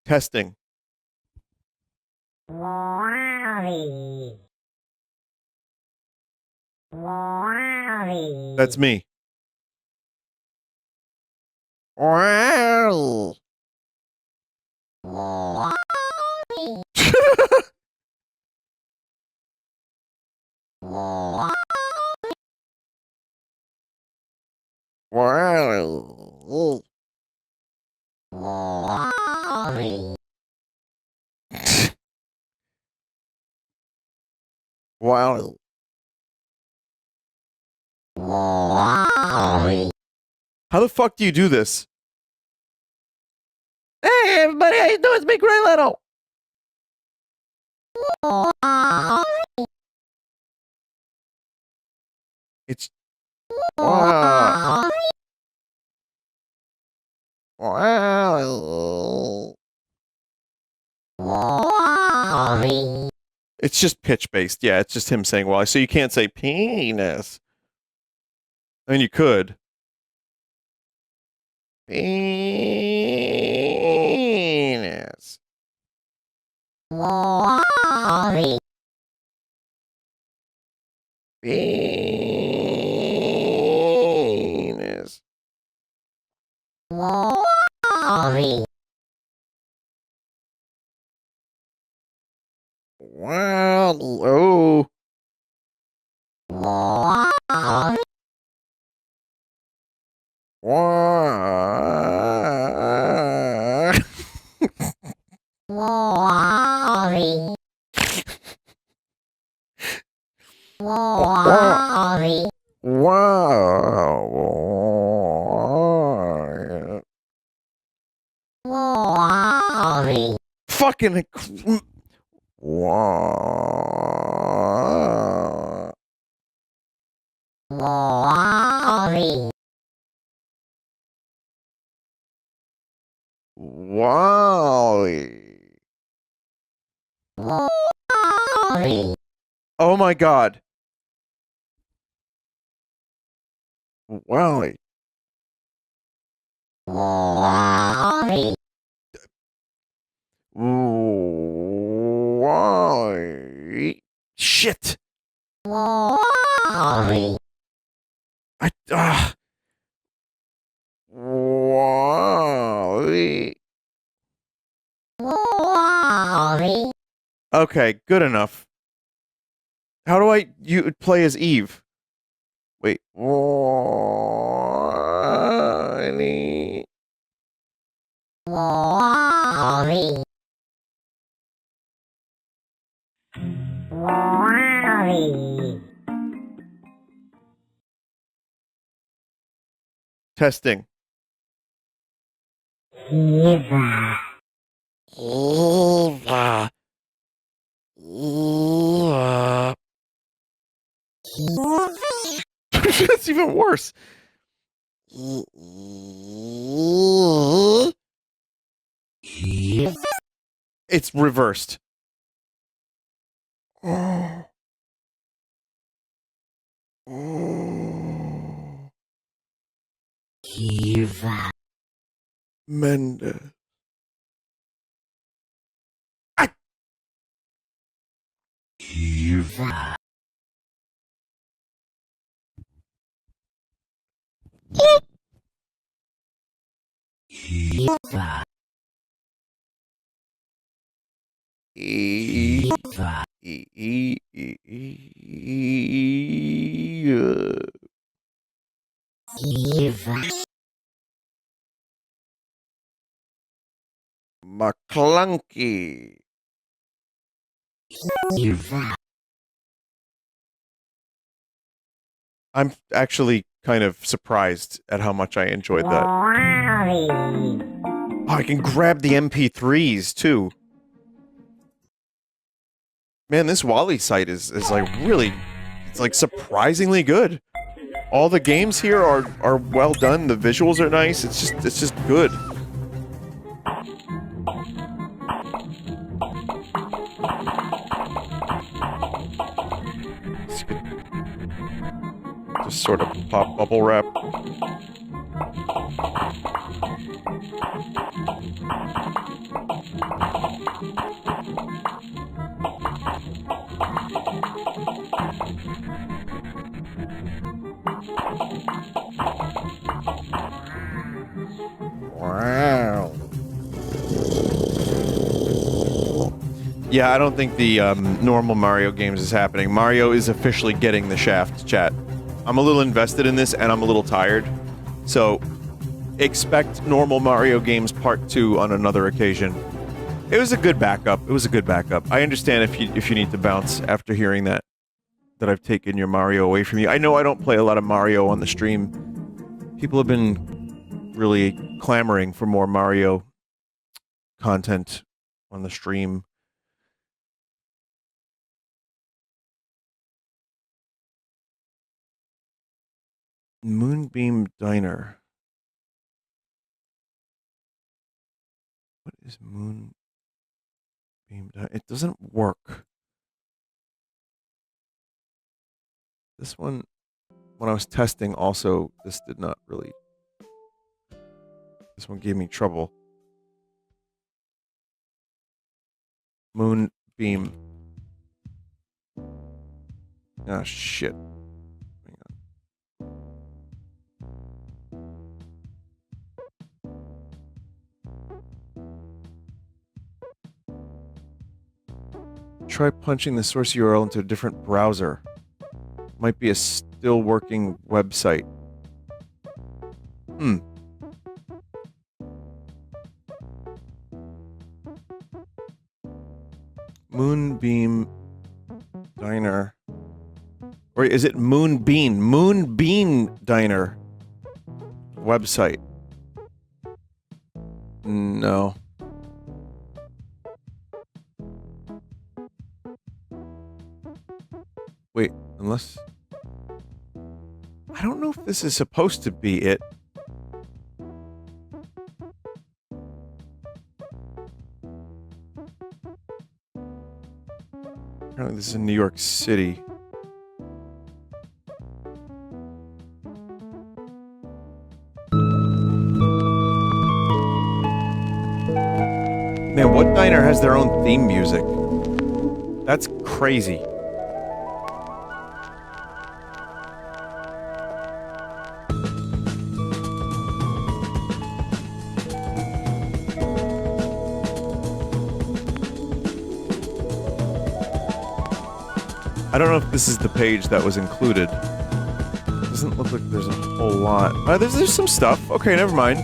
Testing. That's me. Wow. How the fuck do you do this? Hey everybody, how you doing? It's me, Gray Little. It's it's just pitch based. Yeah, it's just him saying Wally. So you can't say penis. I mean, you could. Penis. Penis. Wow. Oh. Wow. Wow. Fucking wow. Wally. Oh my god. Wally. Wally. Shit. I Wally. Okay, good enough. How do you play as Eve? Wait. Wally. Testing. Eva. Eva. Eva. That's even worse. It's reversed. Oh. Oh. Eva. Mendez. Eva. Eva. Eva. Eva. McClunky. Eva. I'm actually kind of surprised at how much I enjoyed that. Oh, I can grab the MP3s too. Man, this Wally site is like really, it's like surprisingly good. All the games here are well done. The visuals are nice. It's just good. Just sort of pop bubble wrap. Wow. Yeah, I don't think the normal Mario games is happening. Mario is officially getting the shaft, chat. I'm a little invested in this, and I'm a little tired. So, expect normal Mario games part 2 on another occasion. It was a good backup. It was a good backup. I understand if you need to bounce after hearing that I've taken your Mario away from you. I know I don't play a lot of Mario on the stream. People have been really clamoring for more Mario content on the stream. Moonbeam Diner. What is Moonbeam Diner? It doesn't work. This one, when I was testing also, this did not really... This one gave me trouble. Moonbeam. Ah, shit. Hang on. Try punching the source URL into a different browser. Might be a still working website. Moonbeam Diner. Or is it Moonbean? Moonbean Diner website. No. Wait, unless... I don't know if this is supposed to be it. Apparently this is in New York City. Man, what diner has their own theme music? That's crazy. I don't know if this is the page that was included. Doesn't look like there's a whole lot. There's some stuff. Okay, never mind.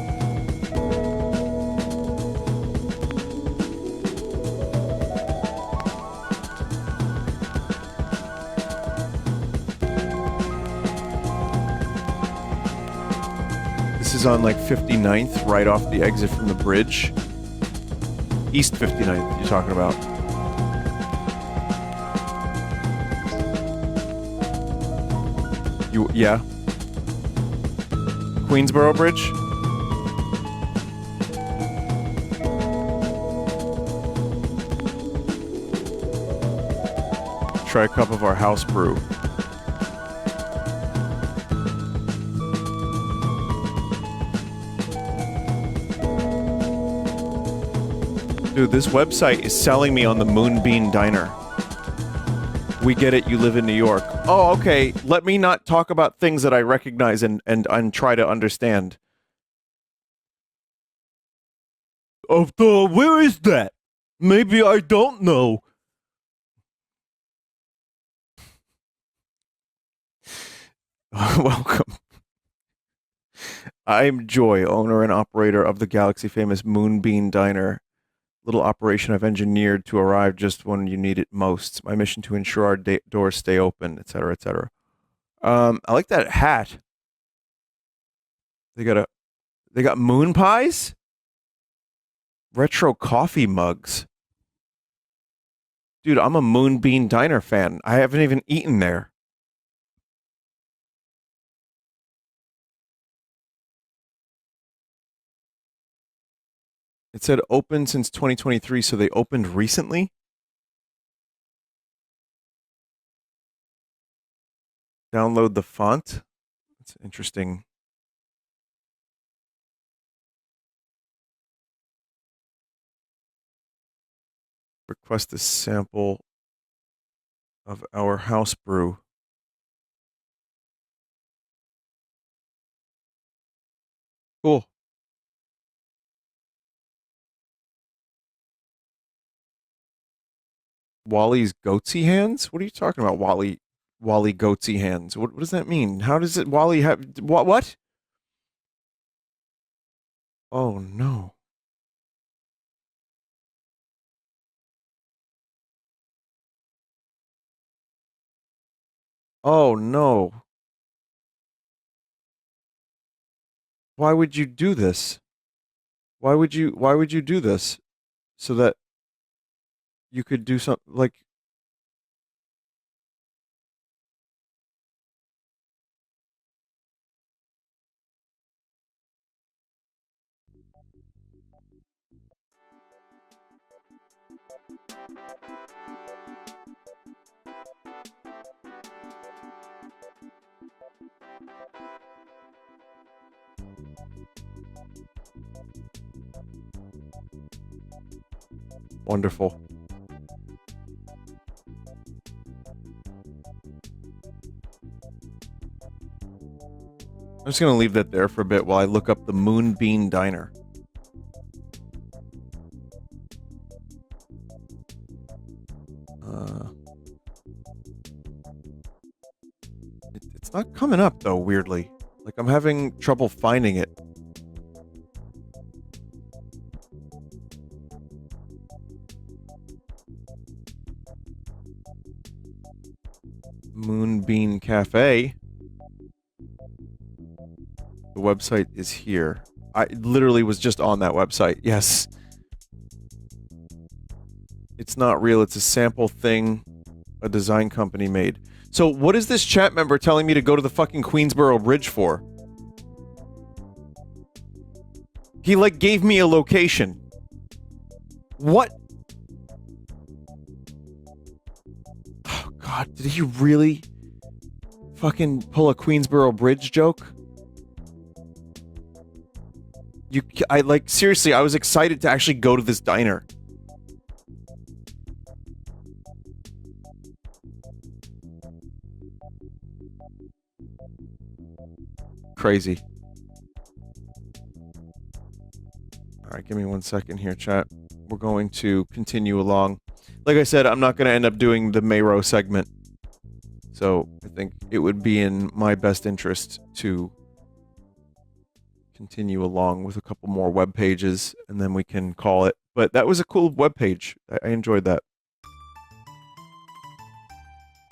This is on like 59th, right off the exit from the bridge. East 59th, you're talking about. Yeah. Queensboro Bridge? Try a cup of our house brew. Dude, this website is selling me on the Moonbean Diner. We get it, you live in New York. Oh, okay. Let me not talk about things that I recognize and try to understand. Where is that? Maybe I don't know. Welcome. I'm Joy, owner and operator of the galaxy-famous Moonbean Diner. Little operation I've engineered to arrive just when you need it most. My mission to ensure our doors stay open, etc., etc. I like that hat. They got moon pies? Retro coffee mugs. Dude, I'm a Moonbean Diner fan. I haven't even eaten there. It said open since 2023, so they opened recently? Download the font? That's interesting. Request a sample of our house brew. Cool. Wally's goatsy hands? What are you talking about, Wally goatsy hands? What does that mean? How does it Wally have what? Oh no. Oh no. Why would you do this? Why would you do this? So that you could do something like... Wonderful. I'm just going to leave that there for a bit while I look up the Moonbean Diner. It's not coming up, though, weirdly. Like, I'm having trouble finding it. Moonbeam Cafe. The website is here. I literally was just on that website. Yes. It's not real. It's a sample thing a design company made. So what is this chat member telling me to go to the fucking Queensboro Bridge for? He, like, gave me a location. What? Oh, God. Did he really fucking pull a Queensboro Bridge joke? Seriously, I was excited to actually go to this diner. Crazy. Alright, give me 1 second here, chat. We're going to continue along. Like I said, I'm not going to end up doing the Mayro segment. So, I think it would be in my best interest to continue along with a couple more web pages, and then we can call it. But that was a cool web page. I enjoyed that.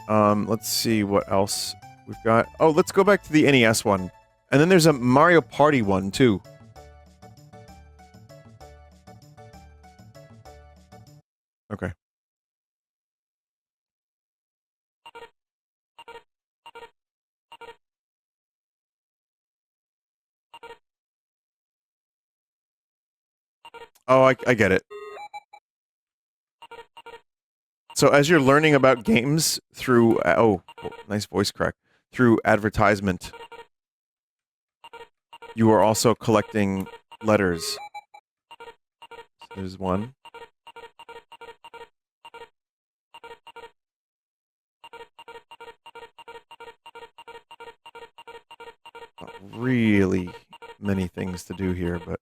Let's see what else we've got. Oh, let's go back to the NES one. And then there's a Mario Party one, too. Okay. Oh, I get it. So as you're learning about games through... oh, nice voice crack. Through advertisement, you are also collecting letters. So there's one. Not really many things to do here, but...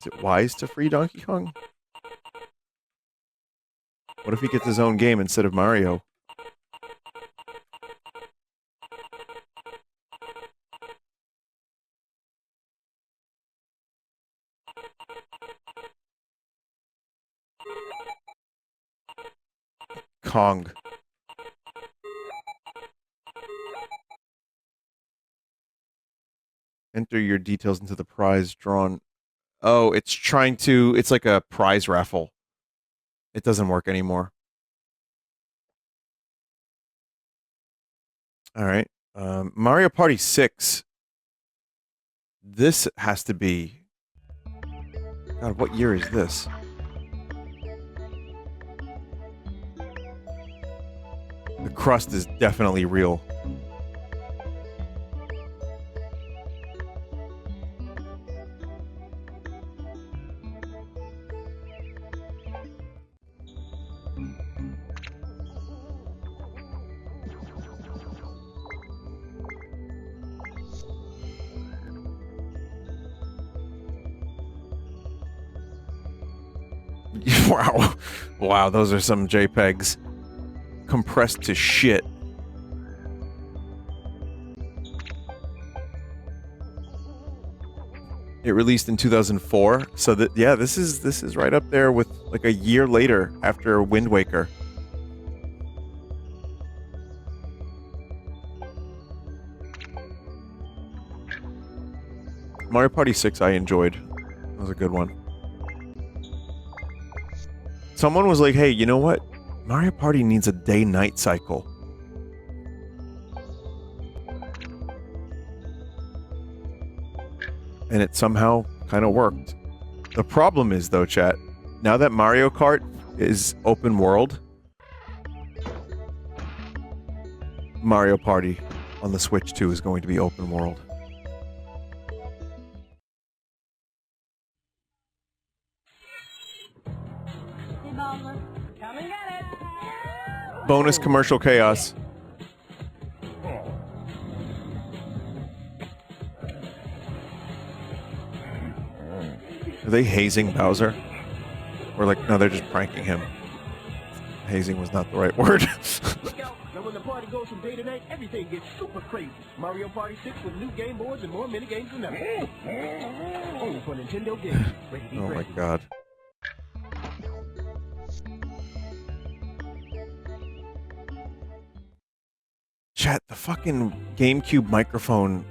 Is it wise to free Donkey Kong? What if he gets his own game instead of Mario? Kong. Enter your details into the prize drawn. Oh, it's trying to... It's like a prize raffle. It doesn't work anymore. Alright. Mario Party 6. This has to be... God, what year is this? The crust is definitely real. Wow. Wow, those are some JPEGs. Compressed to shit. It released in 2004, so that yeah, this is right up there with like a year later after Wind Waker. Mario Party 6 I enjoyed. That was a good one. Someone was like, hey, you know what? Mario Party needs a day-night cycle. And it somehow kind of worked. The problem is, though, chat, now that Mario Kart is open world, Mario Party on the Switch 2 is going to be open world. Bonus commercial chaos. Are they hazing Bowser? Or like, no, they're just pranking him. hazing was not the right word. Look out! Now when the party goes from day to night, everything gets super crazy. Mario Party 6 with new game boards and more mini games than ever. Only for Nintendo games. Rated Oh my E-rated. god. Chat, the fucking GameCube microphone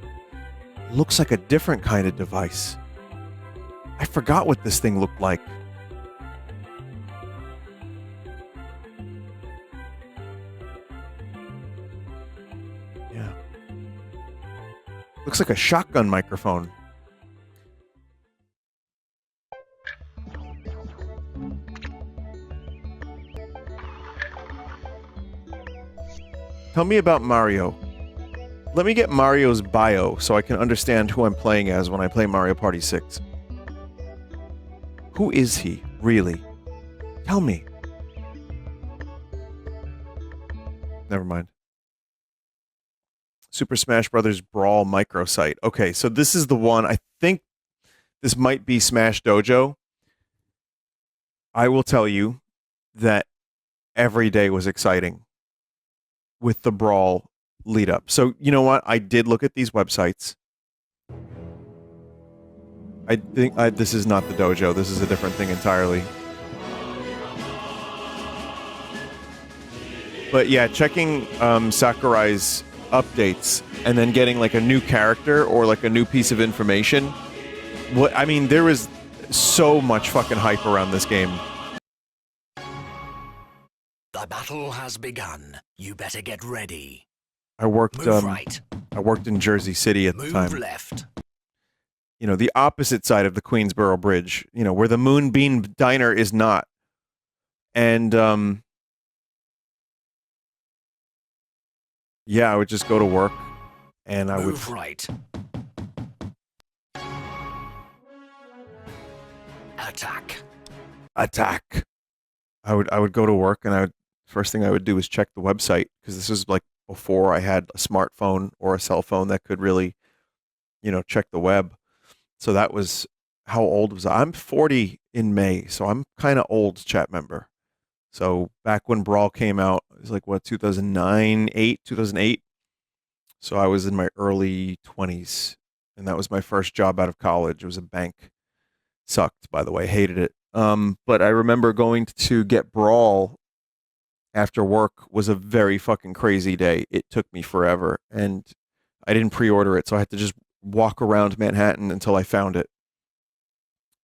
looks like a different kind of device. I forgot what this thing looked like. Yeah. Looks like a shotgun microphone. Tell me about Mario. Let me get Mario's bio so I can understand who I'm playing as when I play Mario Party 6. Who is he, really? Tell me. Never mind. Super Smash Bros. Brawl Microsite. Okay, so this is the one. I think this might be Smash Dojo. I will tell you that every day was exciting with the Brawl lead up. So, you know what? I did look at these websites. I think this is not the Dojo. This is a different thing entirely. But yeah, checking Sakurai's updates and then getting like a new character or like a new piece of information. What I mean, there was so much fucking hype around this game. The battle has begun. You better get ready. I worked Move right. I worked in Jersey City at the Move time. left. You know, the opposite side of the Queensboro Bridge, you know, where the Moonbeam Diner is not. And yeah, I would just go to work and I would Move right. Attack. attack. I would go to work and first thing I would do is check the website because this was like before I had a smartphone or a cell phone that could really, you know, check the web. So that was how old was I? I'm 40 in May, so I'm kind of old, chat member. So back when Brawl came out, it was like what 2008. So I was in my early 20s, and that was my first job out of college. It was a bank. Sucked, by the way, hated it. But I remember going to get Brawl after work was a very fucking crazy day. It took me forever, and I didn't pre-order it, so I had to just walk around Manhattan until I found it.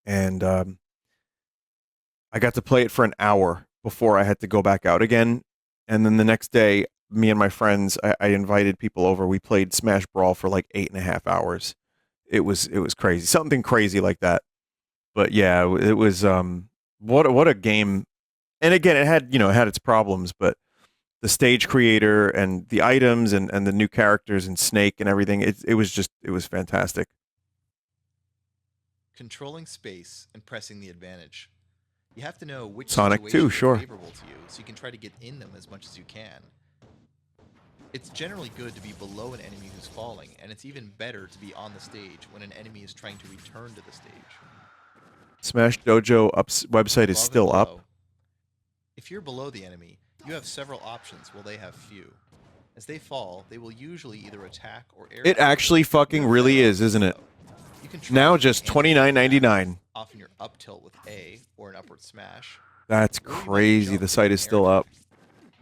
And I got to play it for an hour before I had to go back out again. And then the next day, me and my friends, I invited people over. We played Smash Brawl for like 8.5 hours. It was crazy, something crazy like that. But yeah, it was what a game. And again, it had its problems, but the stage creator and the items and the new characters and Snake and everything, it was fantastic. Controlling space and pressing the advantage. You have to know which Sonic 2, situations sure. are favorable to you, so you can try to get in them as much as you can. It's generally good to be below an enemy who's falling, and it's even better to be on the stage when an enemy is trying to return to the stage. Smash Dojo website is Above still and up. below. If you're below the enemy, you have several options while they have few. As they fall, they will usually either attack or air. It actually fucking really is, isn't it? You can try Now with just the aim $29.99. Often your up tilt with A or an upward smash. That's Or you might crazy. jump The with site an is still air up. dash.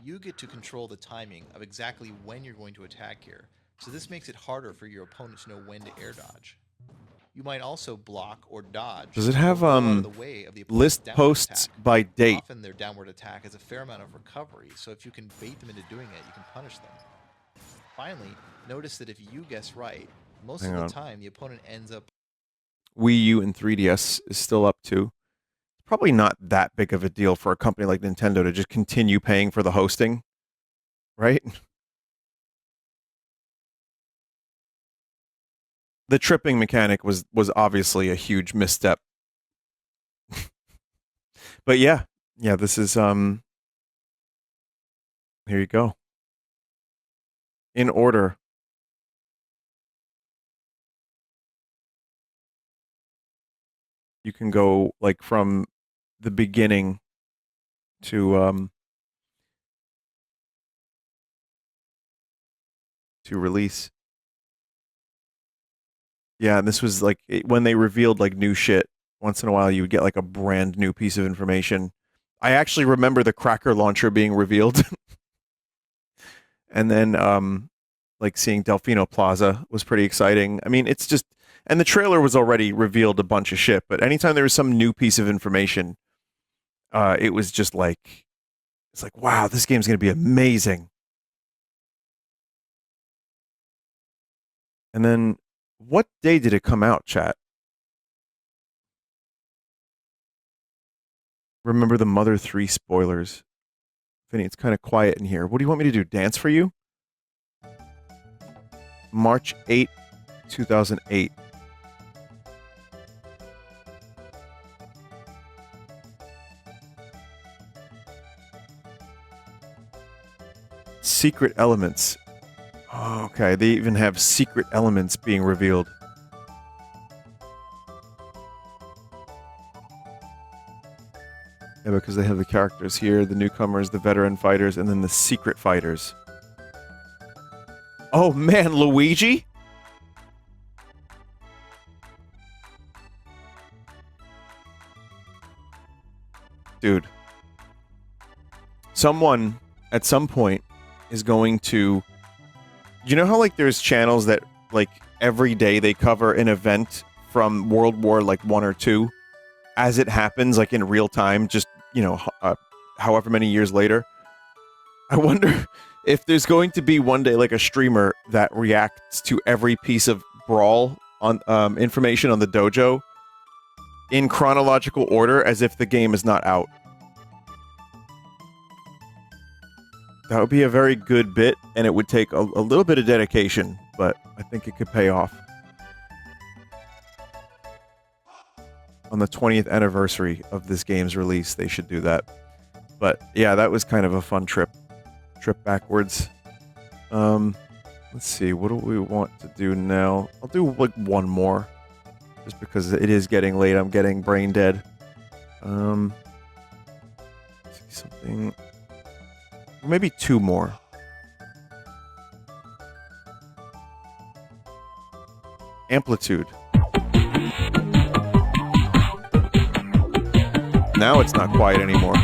You get to control the timing of exactly when you're going to attack here, so this makes it harder for your opponent to know when to air dodge. You might also block or dodge. Does it or have go out of the way of the opponent's list downward posts attack. by date? Often their downward attack has a fair amount of recovery, so if you can bait them into doing it, you can punish them. Finally, notice that if you guess right, most Hang of the on. time the opponent ends up Wii U and 3DS is still up too. Probably not that big of a deal for a company like Nintendo to just continue paying for the hosting, right? The tripping mechanic was obviously a huge misstep. But yeah, this is here you go. In order. You can go like from the beginning to to release. Yeah, and this was like when they revealed like new shit. Once in a while, you would get like a brand new piece of information. I actually remember the Cracker launcher being revealed, and then like seeing Delfino Plaza was pretty exciting. I mean, it's just, and the trailer was already revealed a bunch of shit. But anytime there was some new piece of information, it was just like, it's like, wow, this game's gonna be amazing. And then, what day did it come out, chat? Remember the Mother 3 spoilers. Vinny, it's kind of quiet in here. What do you want me to do? Dance for you? March 8, 2008. Secret elements. Oh, okay, they even have secret elements being revealed. Yeah, because they have the characters here, the newcomers, the veteran fighters, and then the secret fighters. Oh man, Luigi? Dude. Someone, at some point, is going to... You know how, like, there's channels that, like, every day they cover an event from World War, like, 1 or 2, as it happens, like, in real time, just, you know, however many years later? I wonder if there's going to be one day, like, a streamer that reacts to every piece of Brawl on information on the Dojo in chronological order as if the game is not out. That would be a very good bit, and it would take a little bit of dedication, but I think it could pay off. On the 20th anniversary of this game's release, they should do that. But yeah, that was kind of a fun trip backwards. Let's see, what do we want to do now? I'll do like one more, just because it is getting late. I'm getting brain dead. Let's see something. Maybe two more. Amplitude. Now it's not quiet anymore.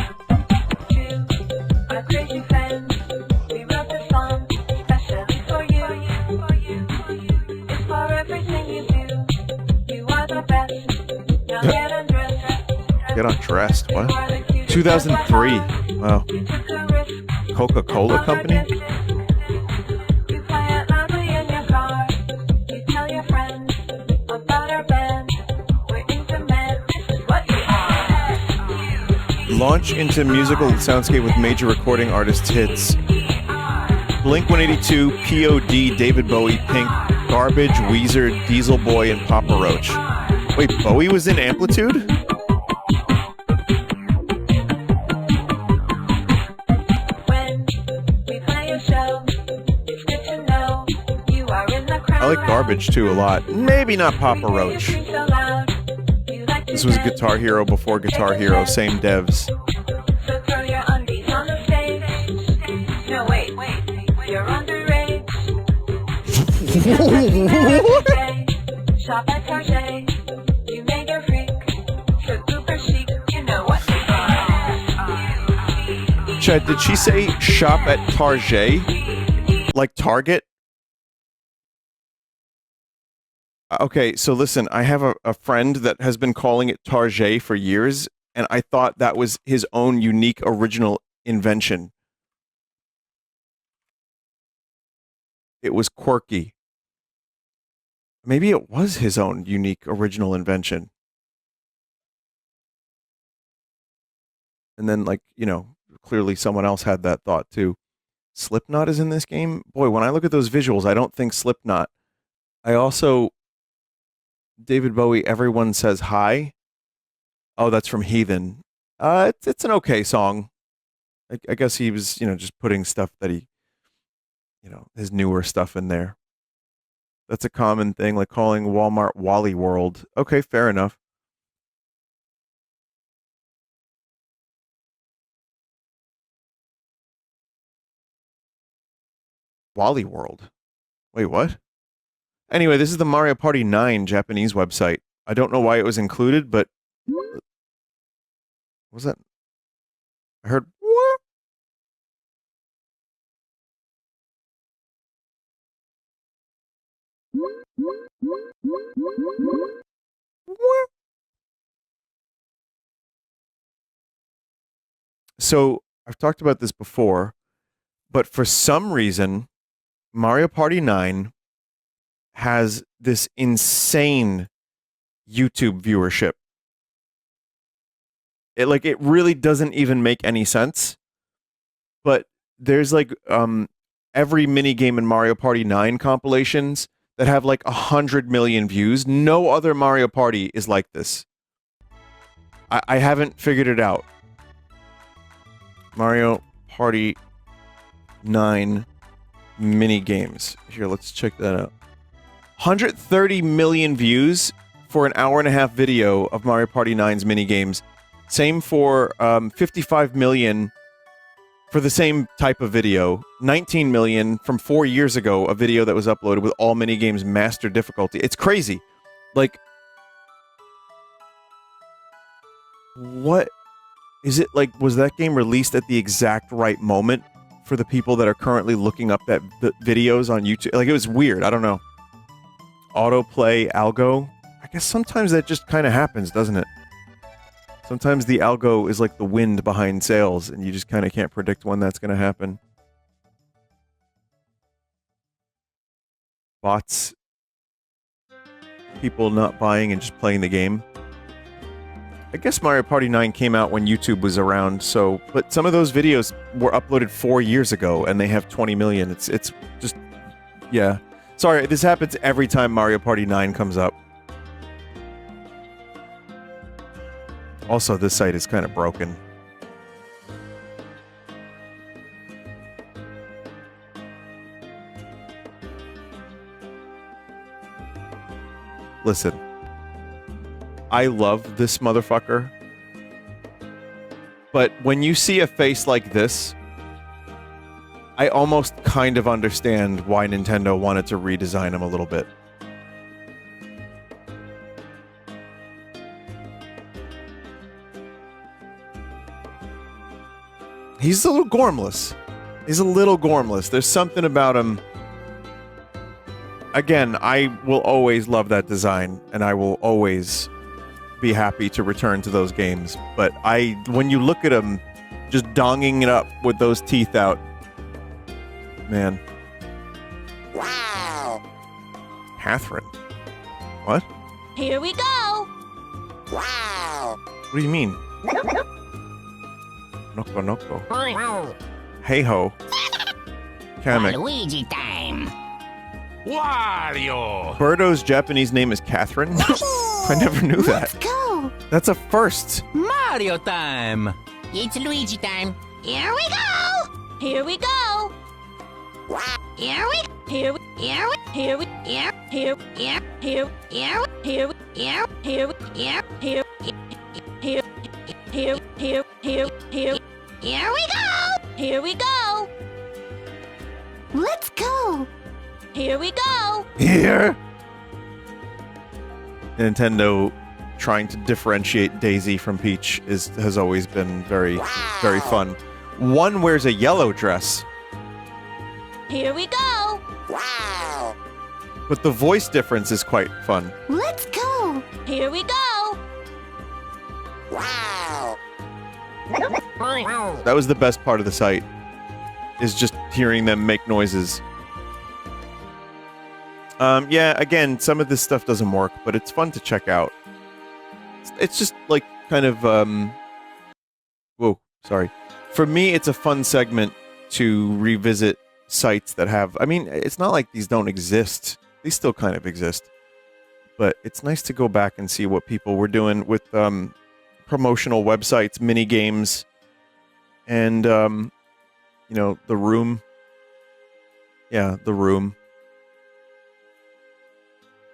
Get undressed? What? 2003. Wow. Coca-Cola Company? Launch into musical soundscape with major recording artists' hits. Blink-182, P.O.D., David Bowie, Pink, Garbage, Weezer, Diesel Boy, and Papa Roach. Wait, Bowie was in Amplitude? I like Garbage too a lot. Maybe not Papa Roach. This was Guitar Hero before Guitar Hero, same devs. Chad, did she say shop at Target? Like Target? Okay, so listen, I have a friend that has been calling it Target for years, and I thought that was his own unique original invention. It was quirky. Maybe it was his own unique original invention. And then, like, you know, clearly someone else had that thought too. Slipknot is in this game? Boy, when I look at those visuals, I don't think Slipknot. I also... David Bowie, Everyone Says Hi. Oh, that's from Heathen. It's an okay song. I guess he was, you know, just putting stuff that he, you know, his newer stuff in there. That's a common thing, like calling Walmart Wally World. Okay, fair enough. Wally World. Wait, what? Anyway, this is the Mario Party 9 Japanese website. I don't know why it was included, but... What was that? I heard... What? So, I've talked about this before, but for some reason, Mario Party 9 has this insane YouTube viewership. It really doesn't even make any sense. But there's like every minigame in Mario Party 9 compilations that have like 100 million views. No other Mario Party is like this. I haven't figured it out. Mario Party 9 minigames. Here, let's check that out. 130 million views for an hour-and-a-half video of Mario Party 9's minigames. Same for 55 million for the same type of video. 19 million from 4 years ago, a video that was uploaded with all minigames master difficulty. It's crazy. Like, what is it like? Was that game released at the exact right moment for the people that are currently looking up that videos on YouTube? Like, it was weird. I don't know. Autoplay algo. I guess sometimes that just kind of happens, doesn't it? Sometimes the algo is like the wind behind sails, and you just kind of can't predict when that's going to happen. Bots. People not buying and just playing the game. I guess Mario Party 9 came out when YouTube was around, so... But some of those videos were uploaded 4 years ago, and they have 20 million. It's just... Yeah. Sorry, this happens every time Mario Party 9 comes up. Also, this site is kind of broken. Listen. I love this motherfucker. But when you see a face like this, I almost kind of understand why Nintendo wanted to redesign him a little bit. He's a little gormless. He's a little gormless. There's something about him. Again, I will always love that design, and I will always be happy to return to those games. But when you look at him, just donging it up with those teeth out, man. Wow. Catherine. What? Here we go. Wow. What do you mean? Noko Noko. Hey ho. Kamek. Luigi time. Wario. Birdo's Japanese name is Catherine? I never knew that. Let's go. That's a first. Mario time. It's Luigi time. Here we go. Here we go. Wow. Here we here we here we here we here here here here here here here here here here here here here here here here we go. Here we go. Let's go. Here we go. Here. Nintendo trying to differentiate Daisy from Peach has always been very fun. One wears a yellow dress. Here we go. Wow. But the voice difference is quite fun. Let's go. Here we go. Wow. That was the best part of the site, is just hearing them make noises. Yeah, again, some of this stuff doesn't work, but it's fun to check out. It's just like kind of, whoa, sorry. For me, it's a fun segment to revisit sites that have, I mean, it's not like these don't exist. These still kind of exist. But it's nice to go back and see what people were doing with promotional websites, mini games, and, you know, The Room. Yeah, The Room.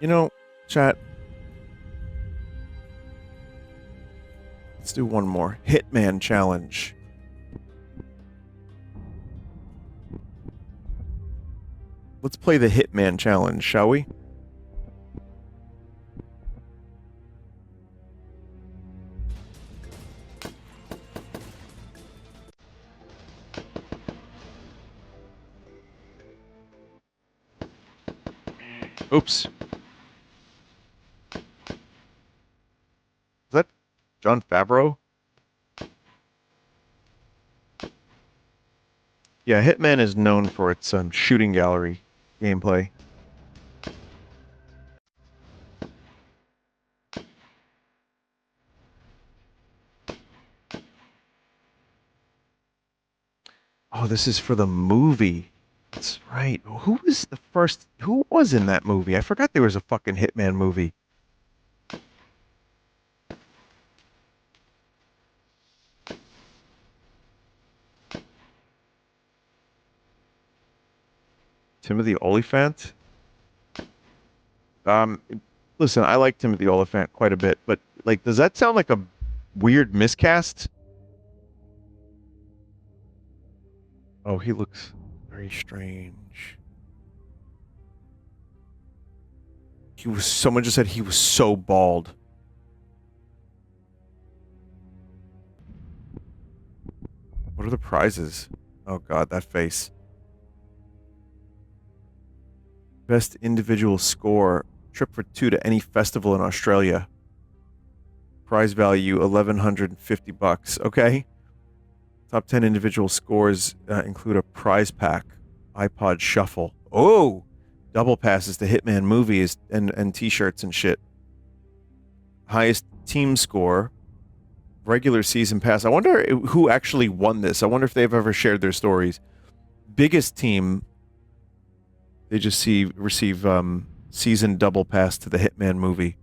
You know, chat. Let's do one more. Hitman Challenge. let's play the Hitman challenge, shall we? Oops. Is that Jon Favreau? Yeah, Hitman is known for its shooting gallery gameplay. Oh, this is for the movie. That's right. Who was in that movie? I forgot there was a fucking Hitman movie. Timothy Olyphant? Listen, I like Timothy Olyphant quite a bit, but like, does that sound like a weird miscast? Oh, he looks very strange. Someone just said he was so bald. What are the prizes? Oh god, that face. Best individual score. Trip for 2 to any festival in Australia. Prize value $1,150. Okay. Top 10 individual scores include a prize pack, iPod Shuffle. Oh! Double passes to Hitman movies and t-shirts and shit. Highest team score. Regular season pass. I wonder who actually won this. I wonder if they've ever shared their stories. Biggest team. They just receive season double pass to the Hitman movie.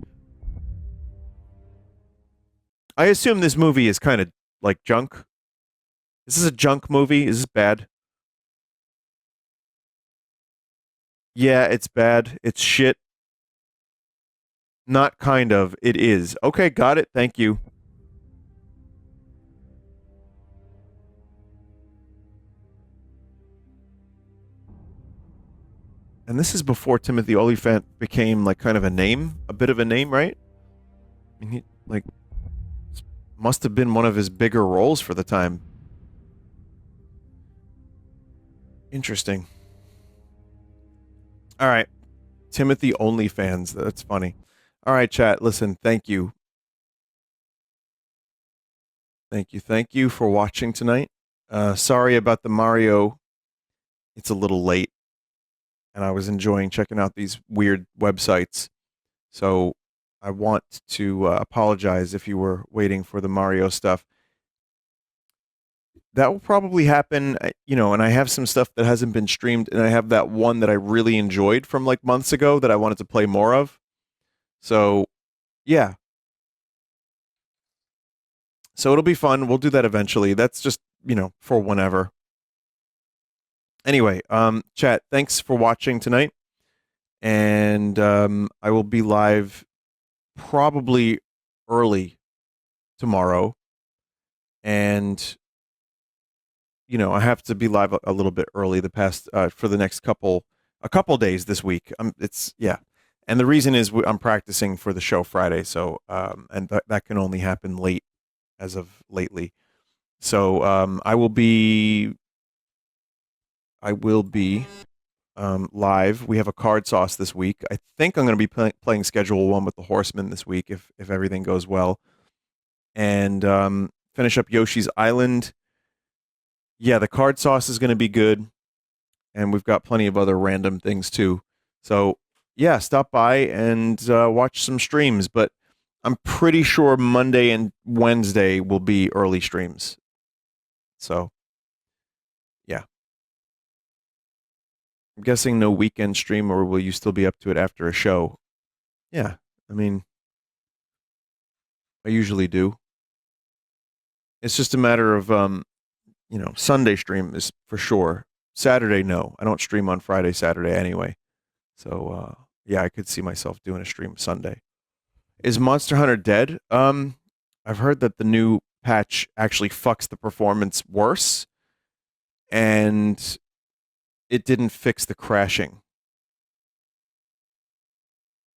I assume this movie is kind of like junk. This is a junk movie. Is this bad? Yeah, it's bad. It's shit. Not kind of. It is. Okay, got it. Thank you. And this is before Timothy Olyphant became like kind of a bit of a name, right? I mean, he like must have been one of his bigger roles for the time. Interesting. All right. Timothy OnlyFans. That's funny. All right, chat. Listen, thank you. Thank you for watching tonight. Sorry about the Mario. It's a little late. And I was enjoying checking out these weird websites. So I want to apologize if you were waiting for the Mario stuff. That will probably happen, and I have some stuff that hasn't been streamed, and I have that one that I really enjoyed from like months ago that I wanted to play more of. So, yeah. So it'll be fun. We'll do that eventually. That's just, for whenever. Anyway, chat, thanks for watching tonight. And I will be live probably early tomorrow. And I have to be live a little bit early for the next couple days this week. And the reason is I'm practicing for the show Friday, so and that can only happen late as of lately. So I will be live. We have a card sauce this week. I think I'm going to be playing Schedule 1 with the Horsemen this week if everything goes well, and finish up Yoshi's Island. Yeah, the card sauce is going to be good, and we've got plenty of other random things too. So, yeah, stop by and watch some streams, but I'm pretty sure Monday and Wednesday will be early streams. So, yeah. I'm guessing no weekend stream, or will you still be up to it after a show? Yeah, I mean, I usually do. It's just a matter of Sunday stream is for sure. Saturday, no. I don't stream on Friday, Saturday anyway. So, yeah, I could see myself doing a stream Sunday. Is Monster Hunter dead? I've heard that the new patch actually fucks the performance worse, and it didn't fix the crashing.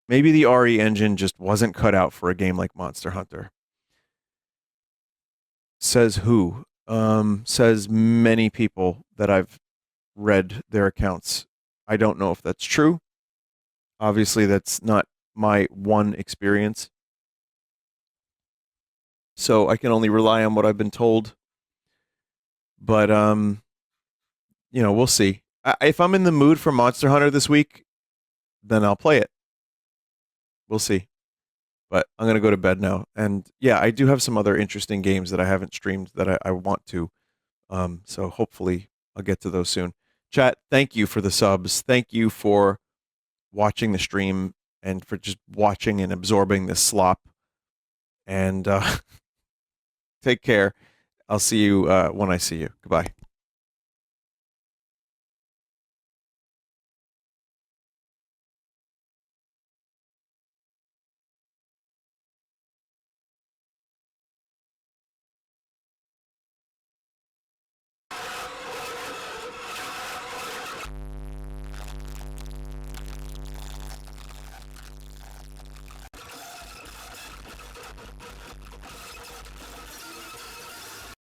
Maybe the RE engine just wasn't cut out for a game like Monster Hunter. Says who? Says many people that I've read their accounts. I don't know if that's true. Obviously, that's not my one experience. So I can only rely on what I've been told. But, we'll see. If I'm in the mood for Monster Hunter this week, then I'll play it. We'll see. But I'm going to go to bed now. And yeah, I do have some other interesting games that I haven't streamed that I want to. So hopefully I'll get to those soon. Chat, thank you for the subs. Thank you for watching the stream and for just watching and absorbing this slop. And take care. I'll see you when I see you. Goodbye.